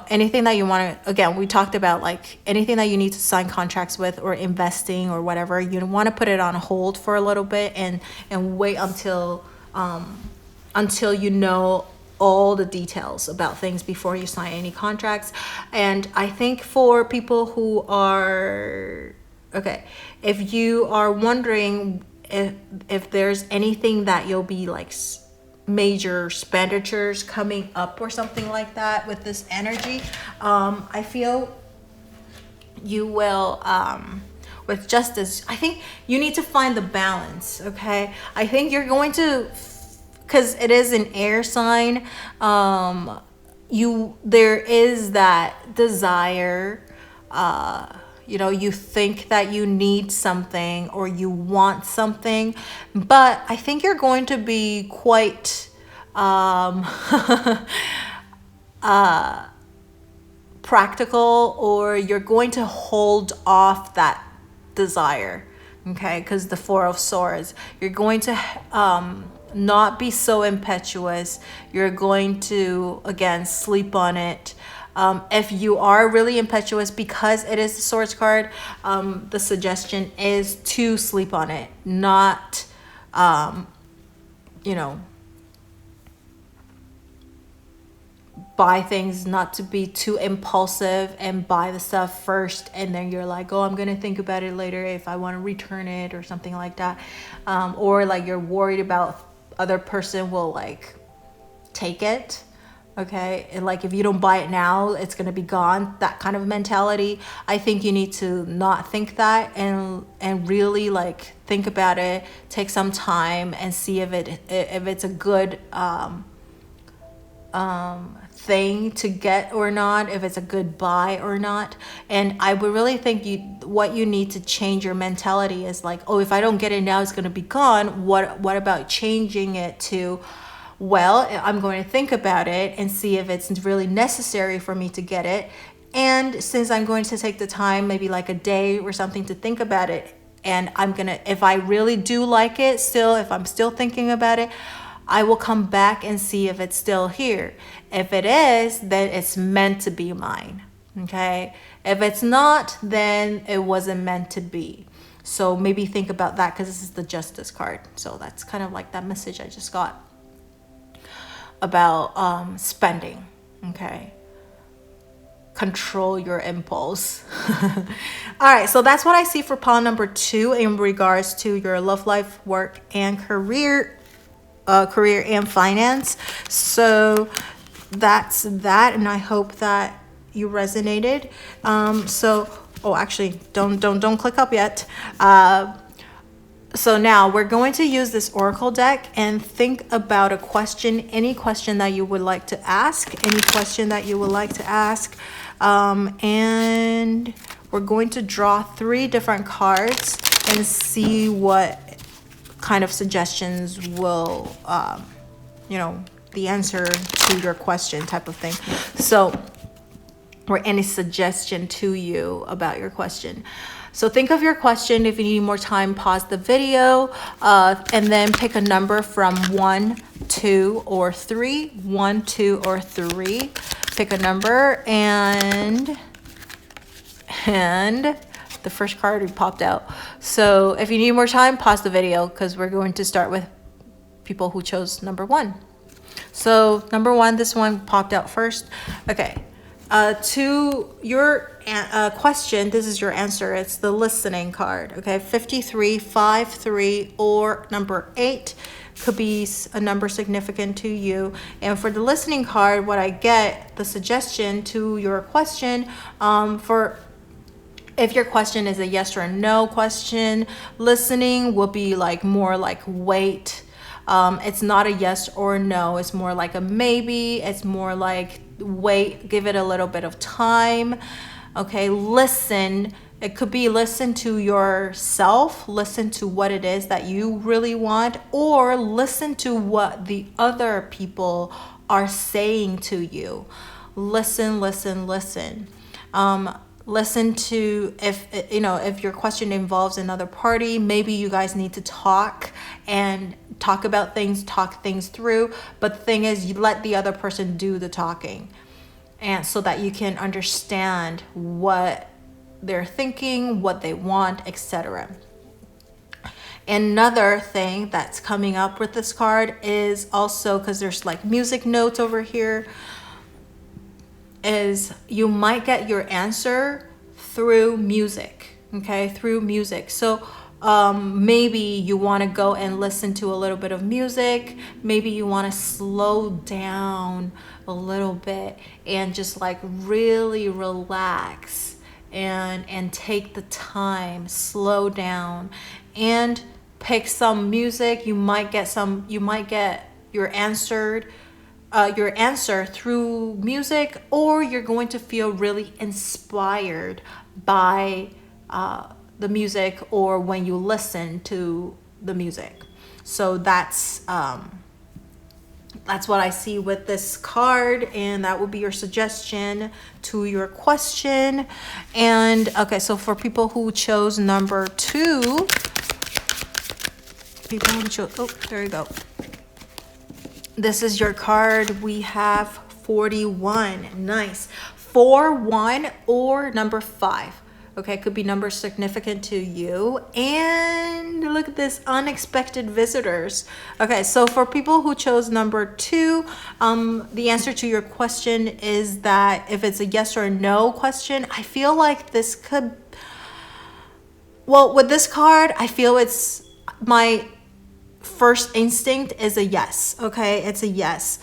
anything that you want to, again, we talked about like anything that you need to sign contracts with or investing or whatever, you want to put it on hold for a little bit and wait until you know all the details about things before you sign any contracts. And I think for people who are, okay, if you are wondering if there's anything that you'll be like major expenditures coming up or something like that with this energy, I feel you will, with justice, I think you need to find the balance, okay? I think you're going to, because it is an air sign, there is that desire, you think that you need something or you want something, but I think you're going to be quite practical, or you're going to hold off that desire, okay? Because the Four of Swords, you're going to not be so impetuous. You're going to, again, sleep on it. If you are really impetuous, because it is the Swords card, the suggestion is to sleep on it, not, buy things, not to be too impulsive and buy the stuff first and then you're like, oh, I'm gonna think about it later if I want to return it or something like that, or like you're worried about other person will like take it, okay, and like if you don't buy it now it's gonna be gone, that kind of mentality. I think you need to not think that and really like think about it, take some time and see if it's a good thing to get or not, if it's a good buy or not. And I would really think what you need to change your mentality is like, oh, if I don't get it now it's going to be gone. What about changing it to, well, I'm going to think about it and see if it's really necessary for me to get it, and since I'm going to take the time, maybe like a day or something, to think about it, and if I really do like it still, if I'm still thinking about it, I will come back and see if it's still here. If it is, then it's meant to be mine. Okay, if it's not, then it wasn't meant to be. So maybe think about that, because this is the Justice card. So that's kind of like that message I just got about spending. Okay, control your impulse. All right, so that's what I see for pile number 2 in regards to your love life, work, and career and finance. So that's that, and I hope that you resonated. Oh, actually, don't click up yet. So now we're going to use this oracle deck and think about a question, any question that you would like to ask, and we're going to draw 3 different cards and see what kind of suggestions will, the answer to your question type of thing. So, or any suggestion to you about your question. So think of your question. If you need more time, pause the video, and then pick a number from 1, 2, or 3. 1, 2, or 3. Pick a number, and the first card popped out. So if you need more time, pause the video, because we're going to start with people who chose number 1. So number 1, this one popped out first. Okay. To your question, this is your answer. It's the listening card. Okay, 53, 5, 3, or number 8 could be a number significant to you. And for the listening card, what I get, the suggestion to your question, for if your question is a yes or no question, listening will be like more like wait. It's not a yes or no. It's more like a maybe. It's more like wait, give it a little bit of time. Okay, listen. It could be listen to yourself, listen to what it is that you really want, or listen to what the other people are saying to you. Listen. Listen to, if your question involves another party, maybe you guys need to talk about things, talk things through. But the thing is, you let the other person do the talking, and so that you can understand what they're thinking, what they want, etc. Another thing that's coming up with this card is also, because there's like music notes over here, is you might get your answer through music. Okay, through music. So maybe you want to go and listen to a little bit of music. Maybe you want to slow down a little bit and just like really relax and take the time, slow down, and pick some music. You might get your answer through music, or you're going to feel really inspired by the music, or when you listen to the music. So that's what I see with this card, and that would be your suggestion to your question. And okay, so for people who chose number 2, there you go. This is your card. We have 41. Nice. 4, 1, or number 5. Okay, could be numbers significant to you. And look at this, unexpected visitors. Okay, so for people who chose number 2, the answer to your question is that if it's a yes or no question, I feel like this could, well, with this card, I feel it's my first instinct is a yes. Okay, it's a yes,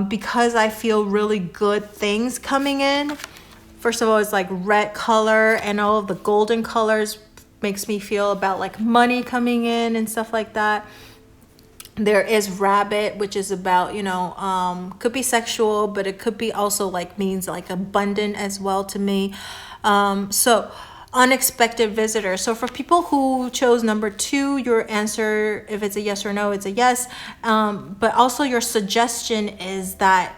because I feel really good things coming in. First of all, it's like red color, and all of the golden colors makes me feel about like money coming in and stuff like that. There is rabbit, which is about, could be sexual, but it could be also like means like abundant as well to me. So unexpected visitor. So for people who chose number 2, your answer, if it's a yes or no, it's a yes. But also your suggestion is that,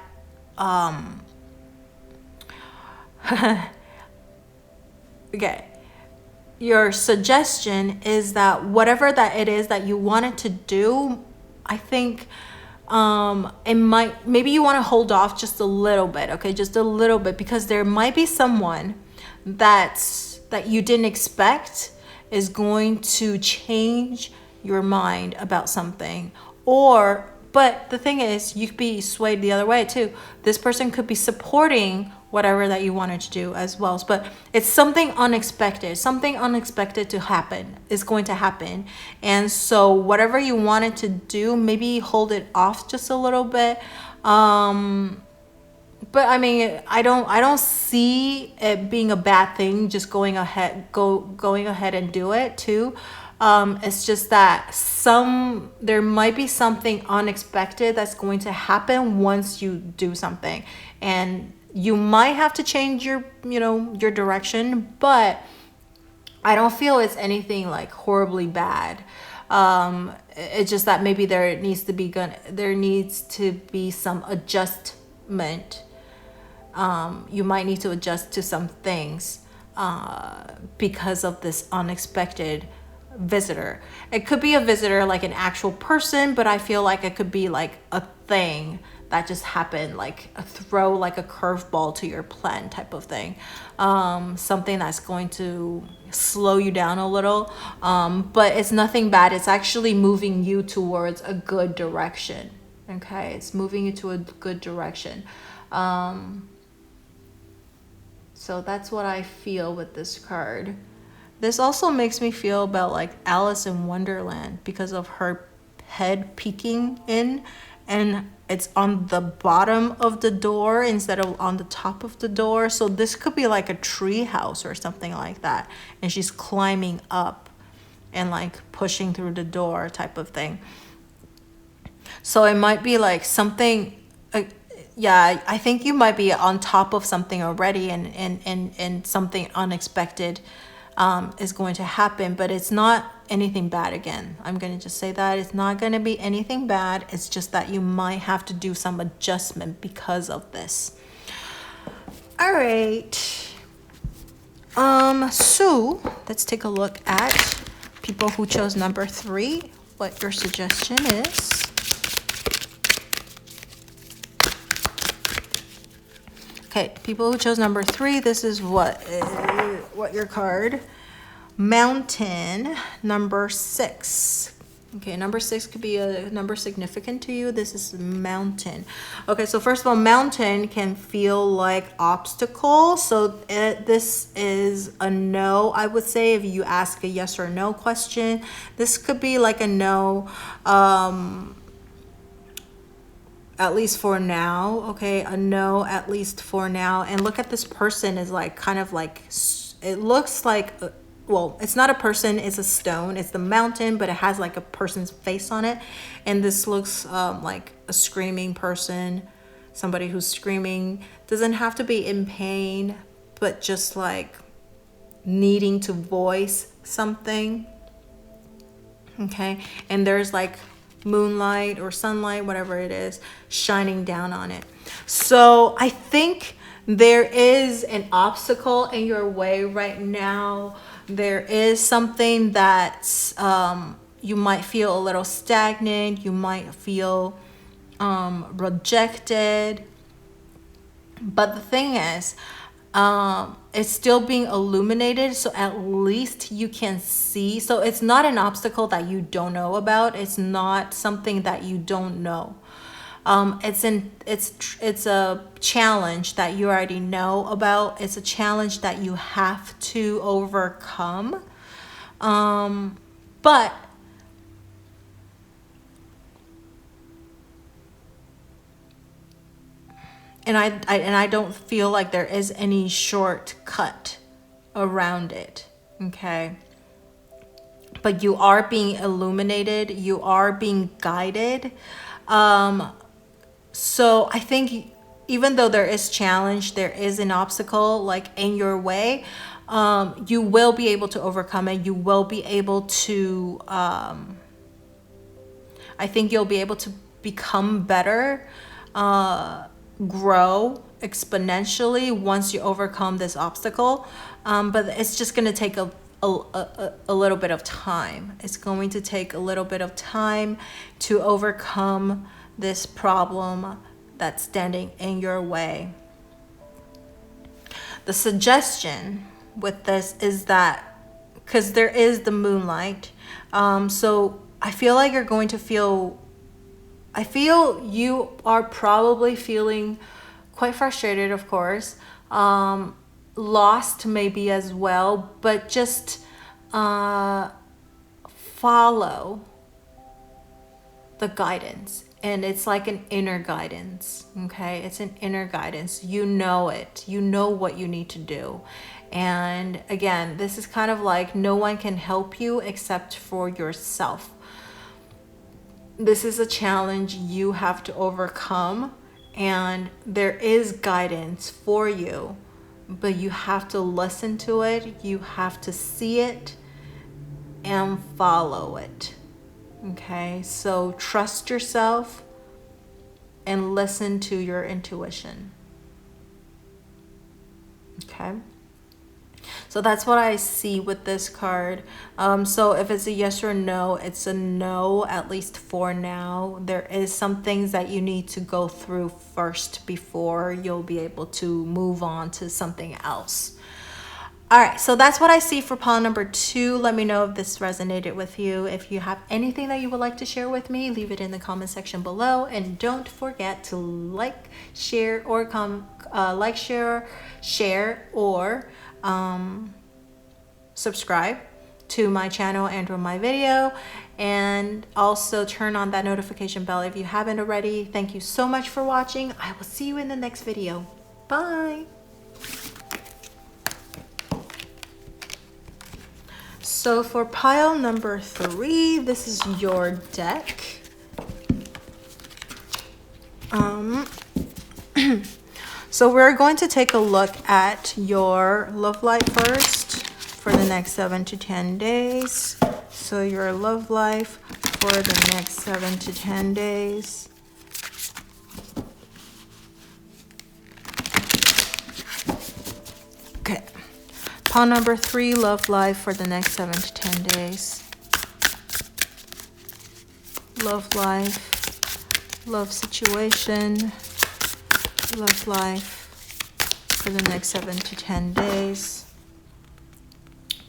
okay, your suggestion is that whatever that it is that you wanted to do, I think maybe you want to hold off just a little bit, okay, just a little bit, because there might be someone that you didn't expect is going to change your mind about something. But the thing is, you could be swayed the other way too. This person could be supporting whatever that you wanted to do as well. But it's something unexpected. Something unexpected is going to happen. And so whatever you wanted to do, maybe hold it off just a little bit. But I mean, I don't see it being a bad thing, just going ahead and do it too. It's just that there might be something unexpected that's going to happen once you do something, and you might have to change your direction, but I don't feel it's anything like horribly bad. It's just that maybe there needs to be some adjustment. You might need to adjust to some things because of this unexpected visitor. It could be a visitor, like an actual person, but I feel like it could be like a thing that just happened, like throw like a curveball to your plan type of thing. Something that's going to slow you down a little, but it's nothing bad. It's actually moving you towards a good direction. Okay, it's moving you to a good direction. So that's what I feel with this card. This also makes me feel about like Alice in Wonderland because of her head peeking in, and it's on the bottom of the door instead of on the top of the door. So this could be like a tree house or something like that, and she's climbing up and like pushing through the door type of thing. So it might be like something, yeah, I think you might be on top of something already, and something unexpected is going to happen, but it's not anything bad. Again, I'm going to just say that it's not going to be anything bad. It's just that you might have to do some adjustment because of this. All right. So let's take a look at people who chose number 3, what your suggestion is. Okay, people who chose number 3, this is what your card. Mountain, number 6. Okay, number 6 could be a number significant to you. This is mountain. Okay, so first of all, mountain can feel like obstacle. So this is a no, I would say, if you ask a yes or no question. This could be like a no, at least for now. Okay, a no, at least for now. And look at this person is like kind of like, it looks like, well, it's not a person, it's a stone. It's the mountain, but it has like a person's face on it. And this looks like a screaming person, somebody who's screaming. Doesn't have to be in pain, but just like needing to voice something. Okay, and there's like moonlight or sunlight, whatever it is, shining down on it. So I think there is an obstacle in your way right now. There is something that you might feel a little stagnant. You might feel rejected. But the thing is, it's still being illuminated, so at least you can see. So it's not an obstacle that you don't know about. It's not something that you don't know. It's a challenge that you already know about. It's a challenge that you have to overcome. But I don't feel like there is any shortcut around it. Okay. But you are being illuminated. You are being guided. So I think even though there is challenge, there is an obstacle like in your way, you will be able to overcome it. You will be able to, I think you'll be able to become better, grow exponentially once you overcome this obstacle. But it's just going to take a little bit of time. It's going to take a little bit of time to overcome this problem that's standing in your way. The suggestion with this is that, because there is the moonlight, so I feel like you're going to feel, I feel you are probably feeling quite frustrated, of course, lost maybe as well, but just follow the guidance. And it's like an inner guidance, okay? It's an inner guidance. You know it. You know what you need to do. And again, this is kind of like no one can help you except for yourself. This is a challenge you have to overcome, and there is guidance for you, but you have to listen to it. You have to see it and follow it. Okay, so trust yourself and listen to your intuition. Okay, so that's what I see with this card. So if it's a yes or no, it's a no, at least for now. There is some things that you need to go through first before you'll be able to move on to something else. All right, so that's what I see for pile number 2. Let me know if this resonated with you. If you have anything that you would like to share with me, leave it in the comment section below. And don't forget to like, share, or share, or subscribe to my channel and or my video. And also turn on that notification bell if you haven't already. Thank you so much for watching. I will see you in the next video. Bye. So for pile number 3, this is your deck. So we're going to take a look at your love life first for the next 7 to 10 days. So your love life for the next 7 to 10 days. Okay. Pile number 3, love life for the next 7 to 10 days. Love life, love situation, love life for the next 7 to 10 days.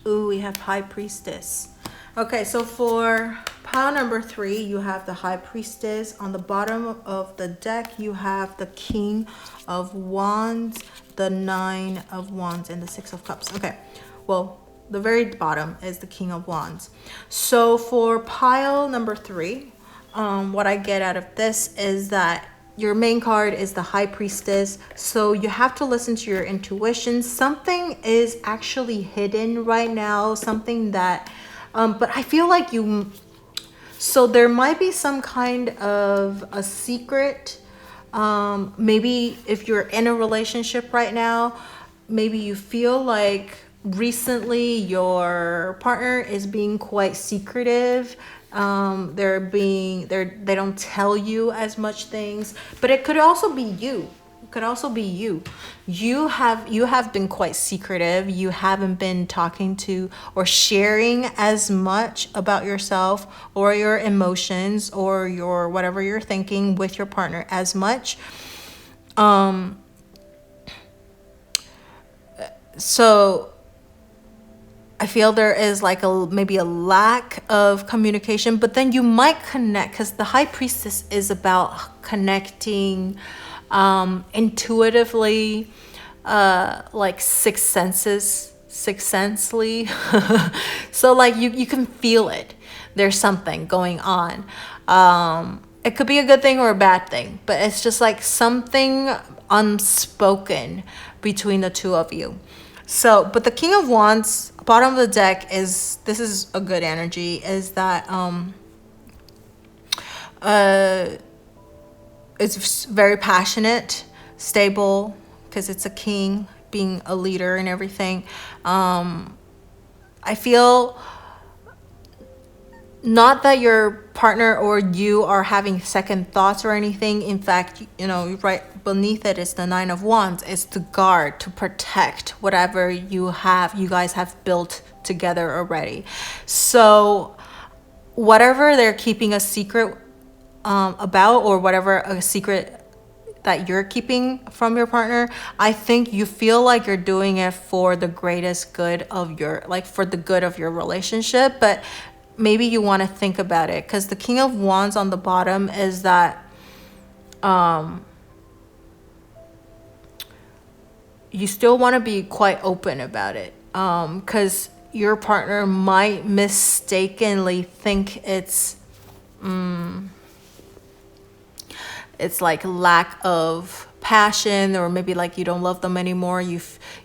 Ooh, we have High Priestess. Okay, so for pile number 3, you have the High Priestess. On the bottom of the deck, you have the King of Wands, the 9 of Wands, and the 6 of Cups. Okay, well, the very bottom is the King of Wands. So for pile number 3, what I get out of this is that your main card is the High Priestess. So you have to listen to your intuition. Something is actually hidden right now, something that, but I feel like so there might be some kind of a secret. Maybe if you're in a relationship right now, maybe you feel like recently your partner is being quite secretive. They don't tell you as much things, but it could also be you. It could also be you. You have been quite secretive. You haven't been talking to or sharing as much about yourself or your emotions or your whatever you're thinking with your partner as much. So I feel there is like maybe a lack of communication, but then you might connect, because the High Priestess is about connecting intuitively, like sixth sensely. So like you can feel it. There's something going on. It could be a good thing or a bad thing, but it's just like something unspoken between the two of you. So, but the King of Wands, bottom of the deck, this is a good energy, is that it's very passionate, stable, because it's a king, being a leader and everything. I feel not that your partner or you are having second thoughts or anything. In fact, right beneath it is the 9 of Wands. It's to guard, to protect whatever you guys have built together already. So whatever they're keeping a secret about, or whatever a secret that you're keeping from your partner, I think you feel like you're doing it for the greatest good of your, like for the good of your relationship. But maybe you want to think about it, because the King of Wands on the bottom is that you still want to be quite open about it, because your partner might mistakenly think it's like lack of passion, or maybe like you don't love them anymore.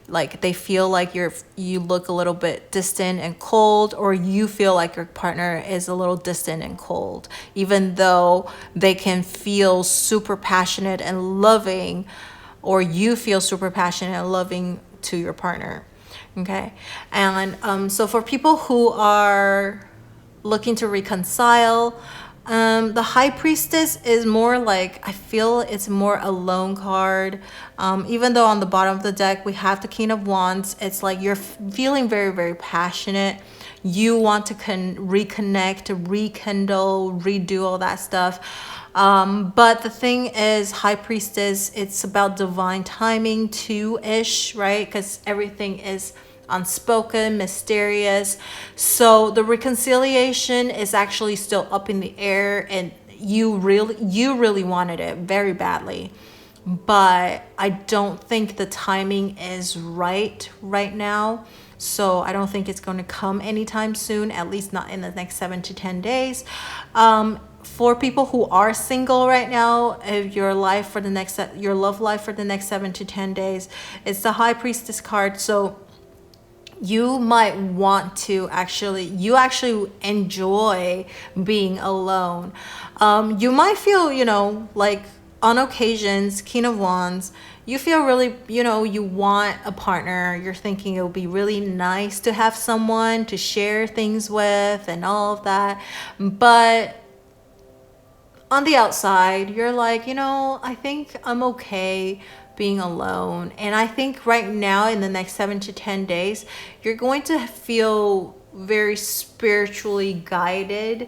Like they feel like you look a little bit distant and cold, or you feel like your partner is a little distant and cold, even though they can feel super passionate and loving, or you feel super passionate and loving to your partner. Okay. And so for people who are looking to reconcile, the High Priestess is more like, I feel it's more a lone card. Even though on the bottom of the deck we have the King of Wands, it's like you're feeling very, very passionate. You want to reconnect, rekindle, redo all that stuff. But the thing is, High Priestess, it's about divine timing too-ish, right? Because everything is unspoken, mysterious. So the reconciliation is actually still up in the air, and you really wanted it very badly. But I don't think the timing is right now. So I don't think it's going to come anytime soon, at least not in the next 7 to 10 days. For people who are single right now, if your love life for the next 7 to 10 days, it's the High Priestess card. So you might want to actually enjoy being alone. You might feel, like on occasions, King of Wands, you feel really, you want a partner. You're thinking it would be really nice to have someone to share things with and all of that. But on the outside, you're like, I think I'm okay being alone. And I think right now, in the next 7 to 10 days, you're going to feel very spiritually guided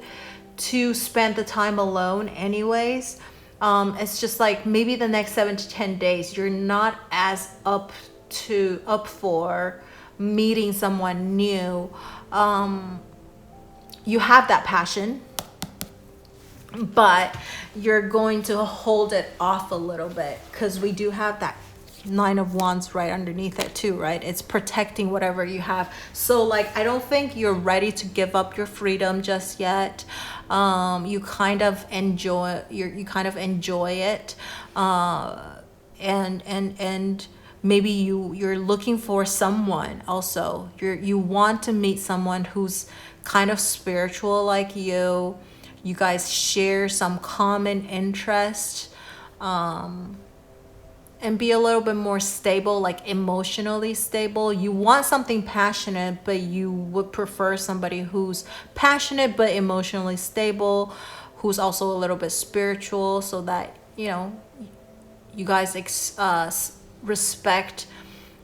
to spend the time alone anyways. It's just like maybe the next 7 to 10 days, you're not as up for meeting someone new. You have that passion, but you're going to hold it off a little bit, because we do have that Nine of Wands right underneath it too, right? It's protecting whatever you have. So like, I don't think you're ready to give up your freedom just yet. You kind of enjoy it, and maybe you're looking for someone also. You want to meet someone who's kind of spiritual like you. You guys share some common interest, and be a little bit more stable, like emotionally stable. You want something passionate, but you would prefer somebody who's passionate but emotionally stable, who's also a little bit spiritual, so that, you guys respect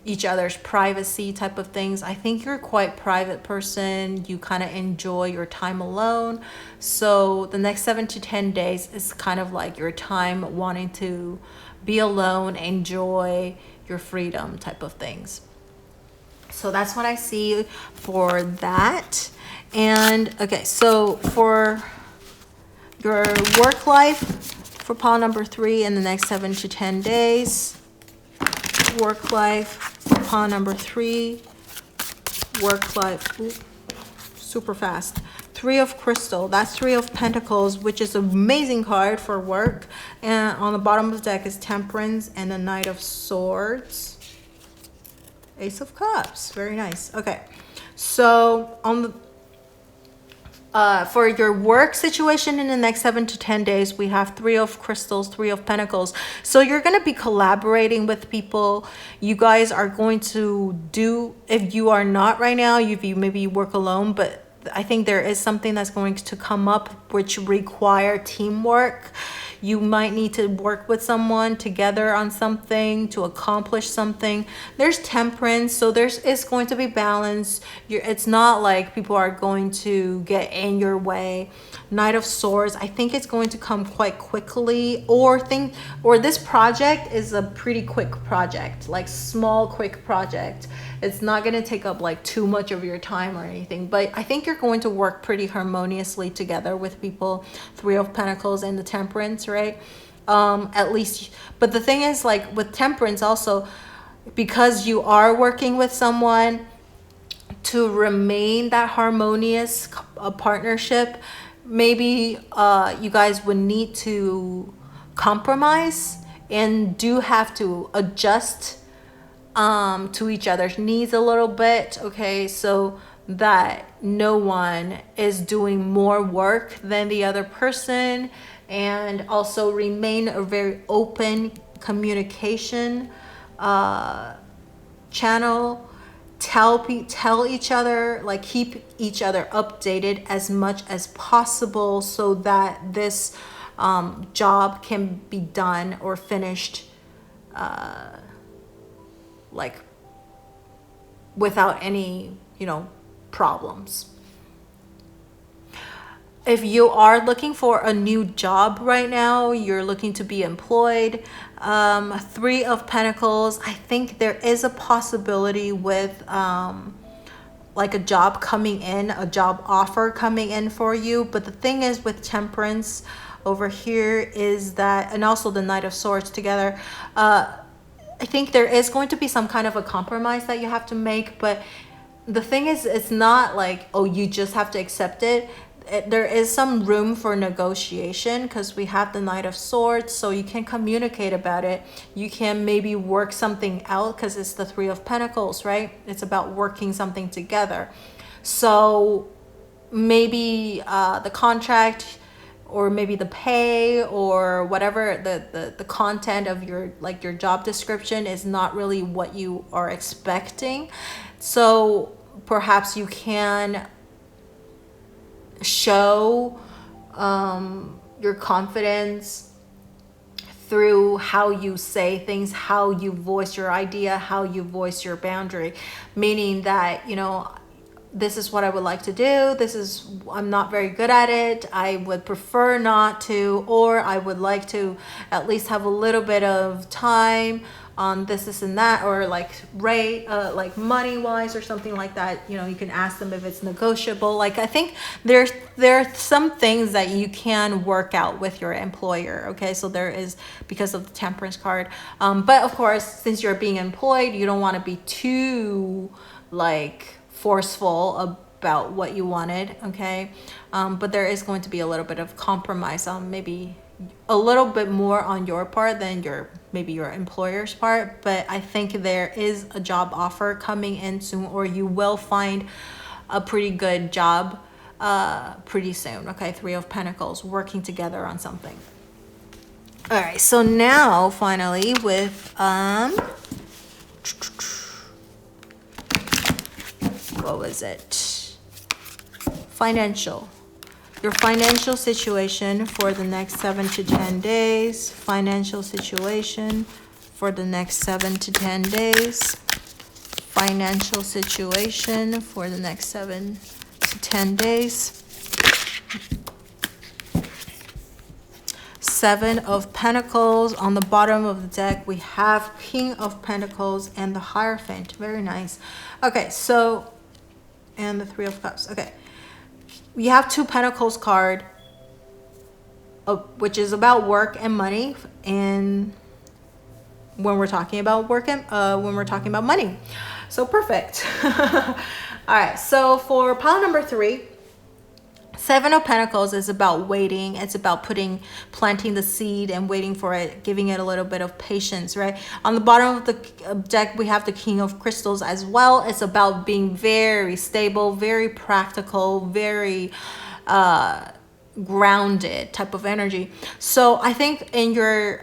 each other's privacy type of things. I think you're quite private person. You kind of enjoy your time alone. So the next 7 to 10 days is kind of like your time wanting to be alone, enjoy your freedom type of things. So that's what I see for that. And okay, so for your work life, for pile number 3 in the next 7 to 10 days, work life, pile number 3, work life, super fast. 3 of Crystal, that's 3 of Pentacles, which is an amazing card for work. And on the bottom of the deck is Temperance and the Knight of Swords. Ace of Cups, very nice. Okay, so on the for your work situation in the next 7 to 10 days, we have 3 of Crystals, 3 of Pentacles. So you're going to be collaborating with people. You guys are going to do, if you are not right now, you maybe work alone, but I think there is something that's going to come up which require teamwork. you might need to work with someone together on something to accomplish something. There's temperance, so it's going to be balance. It's not like people are going to get in your way. Knight of Swords, I think it's going to come quite quickly, or this project is a pretty quick project, like small quick project. It's not going to take up like too much of your time or anything, but I think you're going to work pretty harmoniously together with people. Three of Pentacles and the Temperance, right? At least, but the thing is, like with Temperance also, because you are working with someone, to remain that harmonious partnership, maybe you guys would need to compromise and do have to adjust to each other's needs a little bit, okay, so that no one is doing more work than the other person, and also remain a very open communication channel. Tell each other, like keep each other updated as much as possible, so that this job can be done or finished like without any, problems. If you are looking for a new job right now, you're looking to be employed, Three of Pentacles, I think there is a possibility with like a job coming in, a job offer coming in for you. But the thing is with Temperance over here is that, and also the Knight of Swords together, I think there is going to be some kind of a compromise that you have to make. But the thing is, it's not like, oh, you just have to accept it. There is some room for negotiation, because we have the Knight of Swords, so you can communicate about it. You can maybe work something out, because it's the Three of Pentacles, right? It's about working something together. So maybe the contract, or maybe the pay, or whatever the content of your job description is not really what you are expecting. So perhaps you can show your confidence through how you say things, how you voice your idea, how you voice your boundary, meaning that, this is what I would like to do. I'm not very good at it. I would prefer not to, or I would like to at least have a little bit of time on this and that, or like rate, like money wise or something like that. You can ask them if it's negotiable. Like, I think there are some things that you can work out with your employer. Okay, so there is, because of the Temperance card. But of course, since you're being employed, you don't want to be too like forceful about what you wanted, okay? But there is going to be a little bit of compromise on maybe a little bit more on your part than maybe your employer's part. But I think there is a job offer coming in soon, or you will find a pretty good job pretty soon, okay? Three of Pentacles, working together on something. All right, so now finally with what was it? Financial. Your financial situation for the next 7 to 10 days. Financial situation for the next 7 to 10 days. Financial situation for the next 7 to 10 days. Seven of Pentacles. On the bottom of the deck, we have King of Pentacles and the Hierophant. Very nice. Okay, so, and the Three of Cups. Okay. We have Two Pentacles card, which is about work and money, and when we're talking about work and when we're talking about money, so perfect. All right, so for pile number 3, Seven of Pentacles is about waiting. It's about planting the seed and waiting for it, giving it a little bit of patience, right? On the bottom of the deck, we have the King of Crystals as well. It's about being very stable, very practical, very grounded type of energy. So I think in your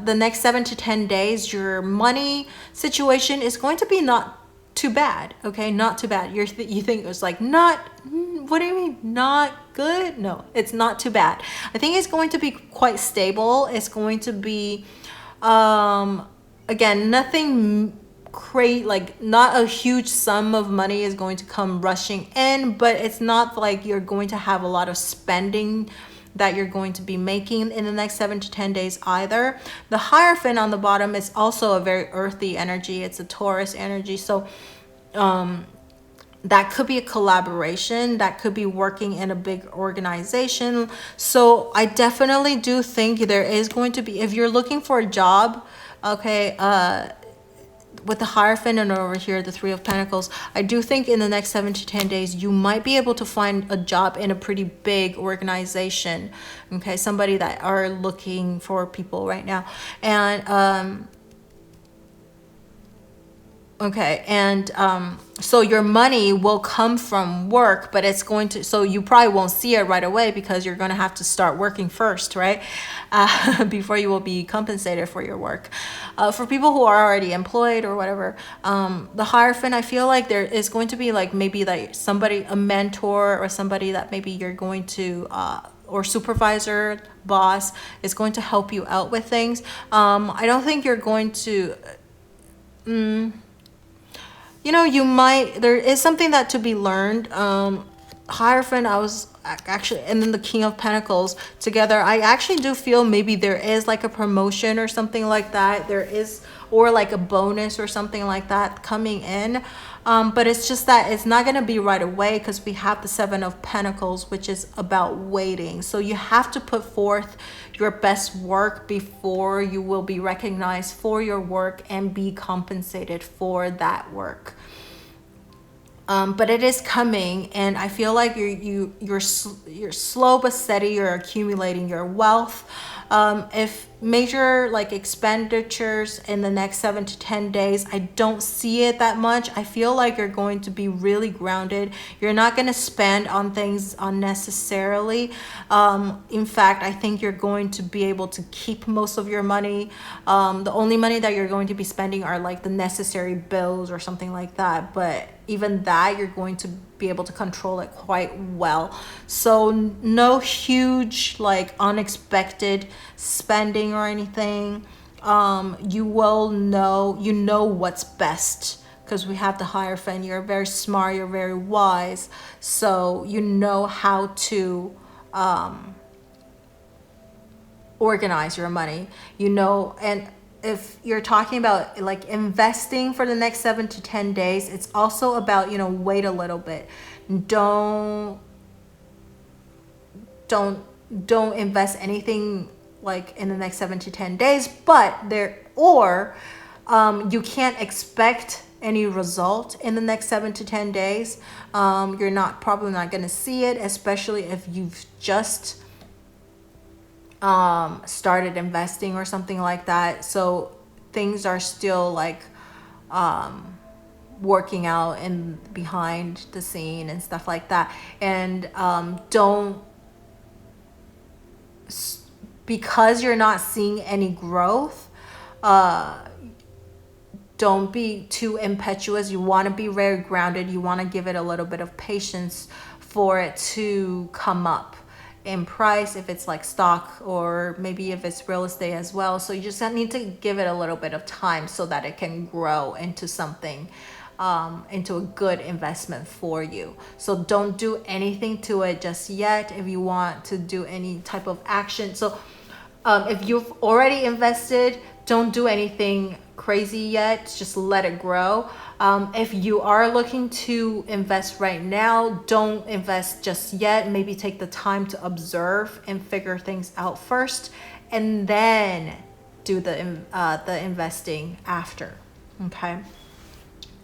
the next 7 to 10 days, your money situation is going to be not too bad. Okay, not too bad. You think it's like not, what do you mean not good? No, it's not too bad. I think it's going to be quite stable. It's going to be again, nothing like not a huge sum of money is going to come rushing in, but it's not like you're going to have a lot of spending that you're going to be making in the next 7 to 10 days either. The Hierophant on the bottom is also a very earthy energy. It's a Taurus energy. So that could be a collaboration, that could be working in a big organization. So I definitely do think there is going to be, if you're looking for a job, okay, with the Hierophant and over here the Three of Pentacles, I do think in the next 7 to 10 days you might be able to find a job in a pretty big organization. Okay, somebody that are looking for people right now. And okay, and so your money will come from work, but it's going to, so you probably won't see it right away because you're going to have to start working first, right? Before you will be compensated for your work. For people who are already employed or whatever, the Hierophant, I feel like there is going to be like maybe like somebody, a mentor or somebody that maybe you're going to, or supervisor, boss is going to help you out with things. I don't think you're going to, you know, you might, there is something that to be learned. Hierophant, I was actually, and then the King of Pentacles together, I actually do feel maybe there is like a promotion or something like that. There is, or like a bonus or something like that coming in. But it's just that it's not going to be right away because we have the Seven of Pentacles, which is about waiting. So you have to put forth your best work before you will be recognized for your work and be compensated for that work. But it is coming, and I feel like you're slow but steady. You're accumulating your wealth. If major like expenditures in the next 7 to 10 days, I don't see it that much. I feel like you're going to be really grounded. You're not going to spend on things unnecessarily. In fact, I think you're going to be able to keep most of your money. The only money that you're going to be spending are like the necessary bills or something like that. But even that, you're going to be able to control it quite well. So no huge like unexpected spending or anything. You will know, you know what's best, because we have the Hierophant. You're very smart, you're very wise, so you know how to organize your money, you know. And if you're talking about like investing for the next 7 to 10 days, it's also about, you know, wait a little bit. Don't invest anything like in the next 7 to 10 days, but you can't expect any result in the next 7 to 10 days. You're probably not going to see it, especially if you've just started investing or something like that. So things are still like working out and behind the scene and stuff like that. And because you're not seeing any growth, don't be too impetuous. You want to be very grounded. You want to give it a little bit of patience for it to come up in price, if it's like stock, or maybe if it's real estate as well. So you just need to give it a little bit of time so that it can grow into something, into a good investment for you. So don't do anything to it just yet if you want to do any type of action. So if you've already invested, don't do anything crazy yet, just let it grow. If you are looking to invest right now, don't invest just yet. Maybe take the time to observe and figure things out first, and then do the investing after. Okay,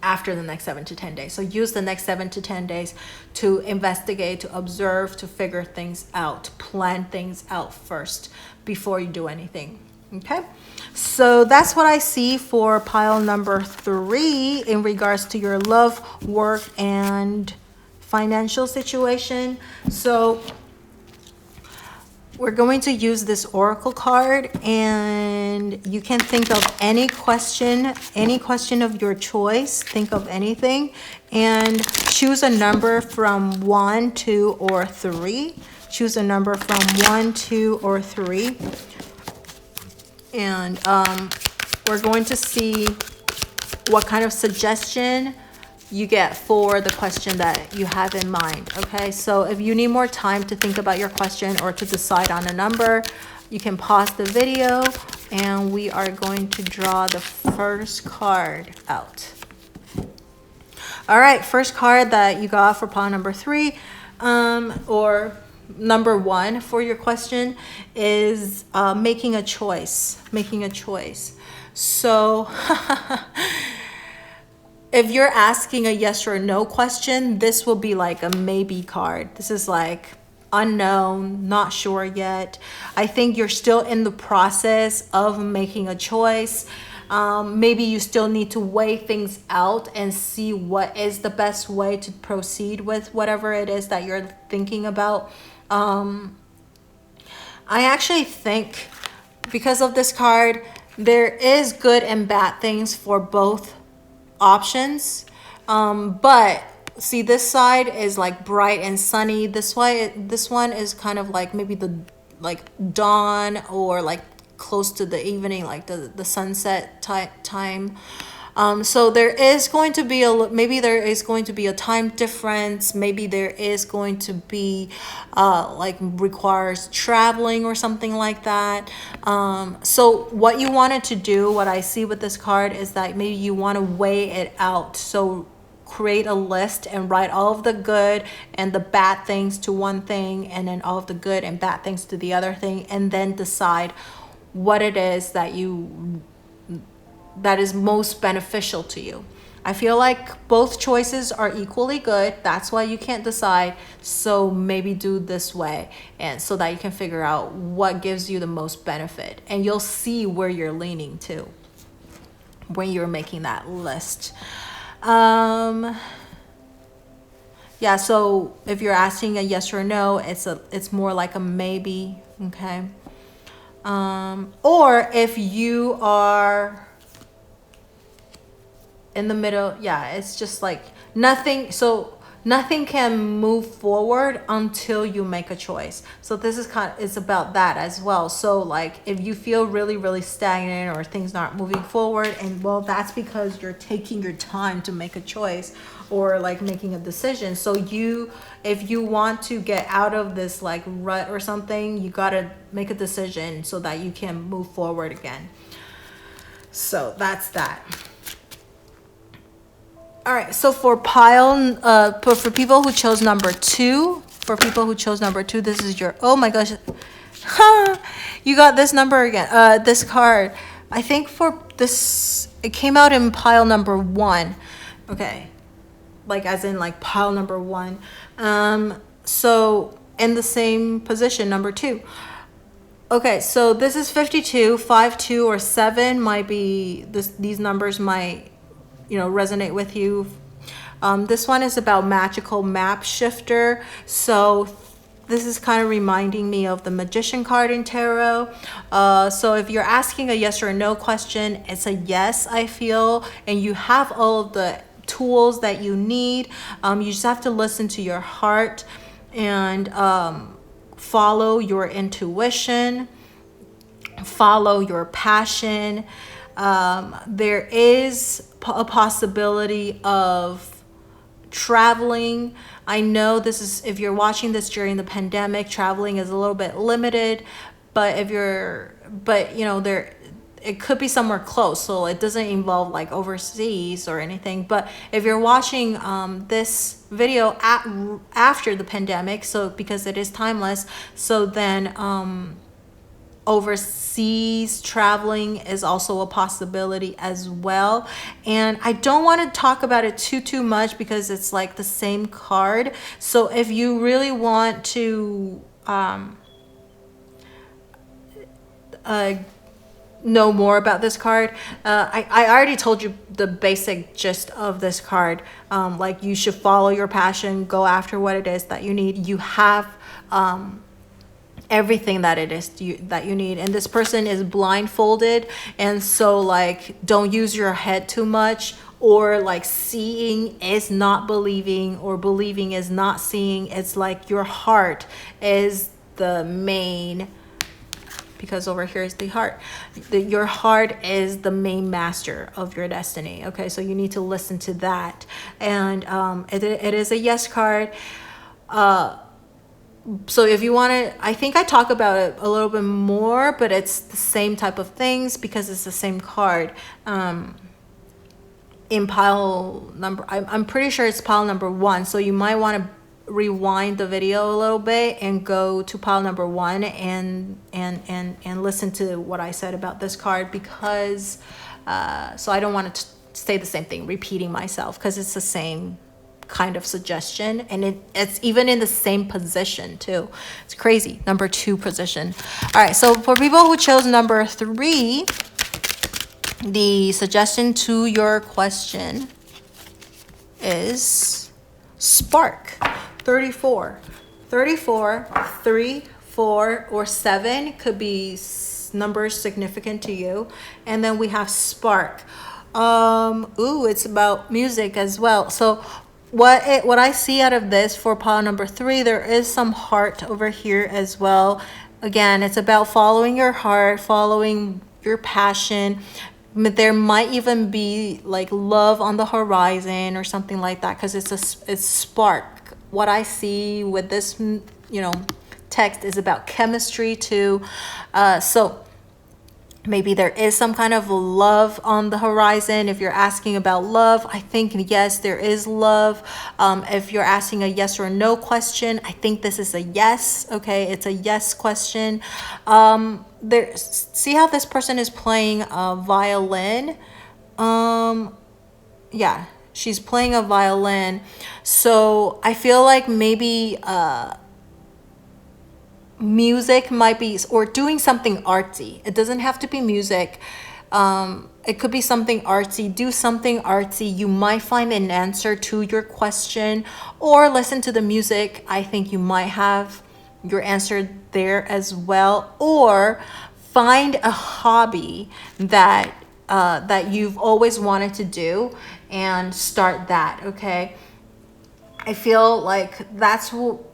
after the next 7 to 10 days. So use the next 7 to 10 days to investigate, to observe, to figure things out, to plan things out first before you do anything. Okay, so that's what I see for pile number 3 in regards to your love, work, and financial situation. So we're going to use this oracle card, and you can think of any question of your choice. Think of anything and choose a number from 1, 2, or 3. Choose a number from 1, 2, or 3. And we're going to see what kind of suggestion you get for the question that you have in mind. Okay, so if you need more time to think about your question or to decide on a number, you can pause the video, and we are going to draw the first card out. All right, first card that you got for pile number 3, or number 1 for your question is making a choice. So if you're asking a yes or no question, this will be like a maybe card. This is like unknown, not sure yet. I think you're still in the process of making a choice. Maybe you still need to weigh things out and see what is the best way to proceed with whatever it is that you're thinking about. I actually think because of this card, there is good and bad things for both options. But see, this side is like bright and sunny. This one is kind of like maybe the dawn or like close to the evening, like the sunset time. So there is going to be a time difference. Maybe there is going to be like requires traveling or something like that. So what you wanted to do, what I see with this card, is that maybe you want to weigh it out. So create a list and write all of the good and the bad things to one thing, and then all of the good and bad things to the other thing, and then decide what it is that is most beneficial to you. I feel like both choices are equally good. That's why you can't decide. So maybe do this way, and so that you can figure out what gives you the most benefit, and you'll see where you're leaning to when you're making that list. Yeah, so if you're asking a yes or no, it's more like a maybe, okay? Or if you are in the middle, yeah, it's just like nothing can move forward until you make a choice. So this is it's about that as well. So like if you feel really, really stagnant or things not moving forward, and well, that's because you're taking your time to make a choice or like making a decision. So if you want to get out of this like rut or something, you gotta make a decision so that you can move forward again. So that's that. All right, so for for people who chose number 2, this is your, oh my gosh, you got this number again, this card. I think for this, it came out in pile number 1. Okay, like as in like pile number 1. So in the same position, number 2. Okay, so this is 52, 5, 2, or 7 might be, these numbers might, resonate with you. This one is about magical map shifter. So this is kind of reminding me of the Magician card in tarot. So if you're asking a yes or no question, it's a yes, I feel, and you have all of the tools that you need. You just have to listen to your heart and follow your intuition, follow your passion. There is a possibility of traveling. I know this is, if you're watching this during the pandemic, traveling is a little bit limited, but it could be somewhere close, so it doesn't involve like overseas or anything. But if you're watching this video after the pandemic, so because it is timeless, so then overseas traveling is also a possibility as well. And I don't want to talk about it too much because it's like the same card. So if you really want to know more about this card, I already told you the basic gist of this card. Like you should follow your passion, go after what it is that you need. You have everything that it is that you need. And this person is blindfolded, and so like don't use your head too much, or like seeing is not believing, or believing is not seeing. It's like your heart is the main, because over here is the heart. Your heart is the main master of your destiny. Okay, so you need to listen to that. And it is a yes card. So if you want to, I think I talk about it a little bit more, but it's the same type of things because it's the same card. In pile number, I'm pretty sure it's pile number 1. So you might want to rewind the video a little bit and go to pile number 1 and listen to what I said about this card, because so I don't want to say the same thing, repeating myself, because it's the same kind of suggestion, and it's even in the same position too. It's crazy. Number 2 position. All right, so for people who chose number 3, the suggestion to your question is spark. 34, 3, 4, or 7 could be numbers significant to you. And then we have spark. It's about music as well. So what I see out of this for pile number 3, there is some heart over here as well. Again, it's about following your heart, following your passion. There might even be like love on the horizon or something like that, because it's spark. What I see with this, text is about chemistry too. So maybe there is some kind of love on the horizon. If you're asking about love, I think yes, there is love. If you're asking a yes or no question, I think this is a yes. Okay, it's a yes question. See how this person is playing a violin? Yeah, she's playing a violin. So I feel like maybe music might be, or doing something artsy. It doesn't have to be music. It could be something artsy. Do something artsy. You might find an answer to your question, or listen to the music. I think you might have your answer there as well. Or find a hobby that you've always wanted to do and start that. Okay, I feel like that's what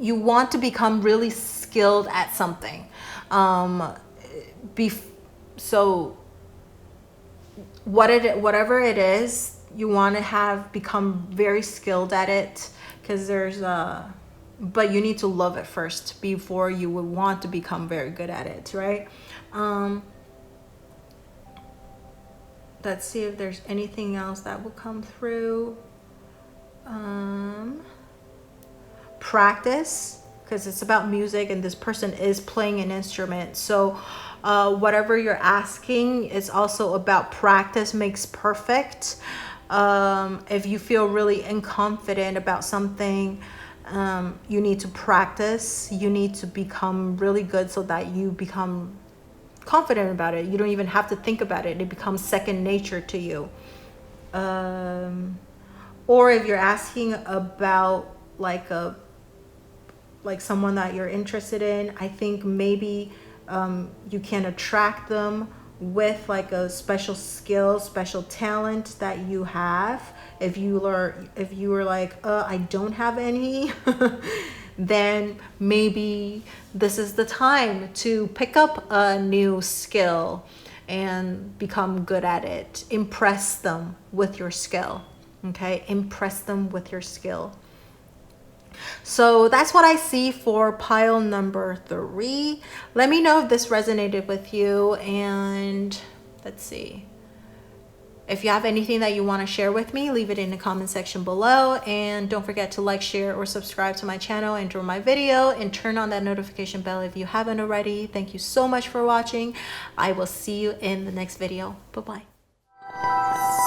you want to become really skilled at something. So whatever it is, you want to become very skilled at it, because but you need to love it first before you would want to become very good at it, right? Let's see if there's anything else that will come through. Practice, because it's about music and this person is playing an instrument. So whatever you're asking is also about practice makes perfect. If you feel really inconfident about something, you need to practice. You need to become really good so that you become confident about it. You don't even have to think about it. It becomes second nature to you. Or if you're asking about like someone that you're interested in, I think maybe you can attract them with like a special skill, special talent that you have. If you were like, I don't have any, then maybe this is the time to pick up a new skill and become good at it. Impress them with your skill. Okay, impress them with your skill. So that's what I see for pile number 3. Let me know if this resonated with you, and let's see. If you have anything that you want to share with me, leave it in the comment section below, and don't forget to like, share, or subscribe to my channel, enjoy my video, and turn on that notification bell if you haven't already. Thank you so much for watching. I will see you in the next video. Bye-bye.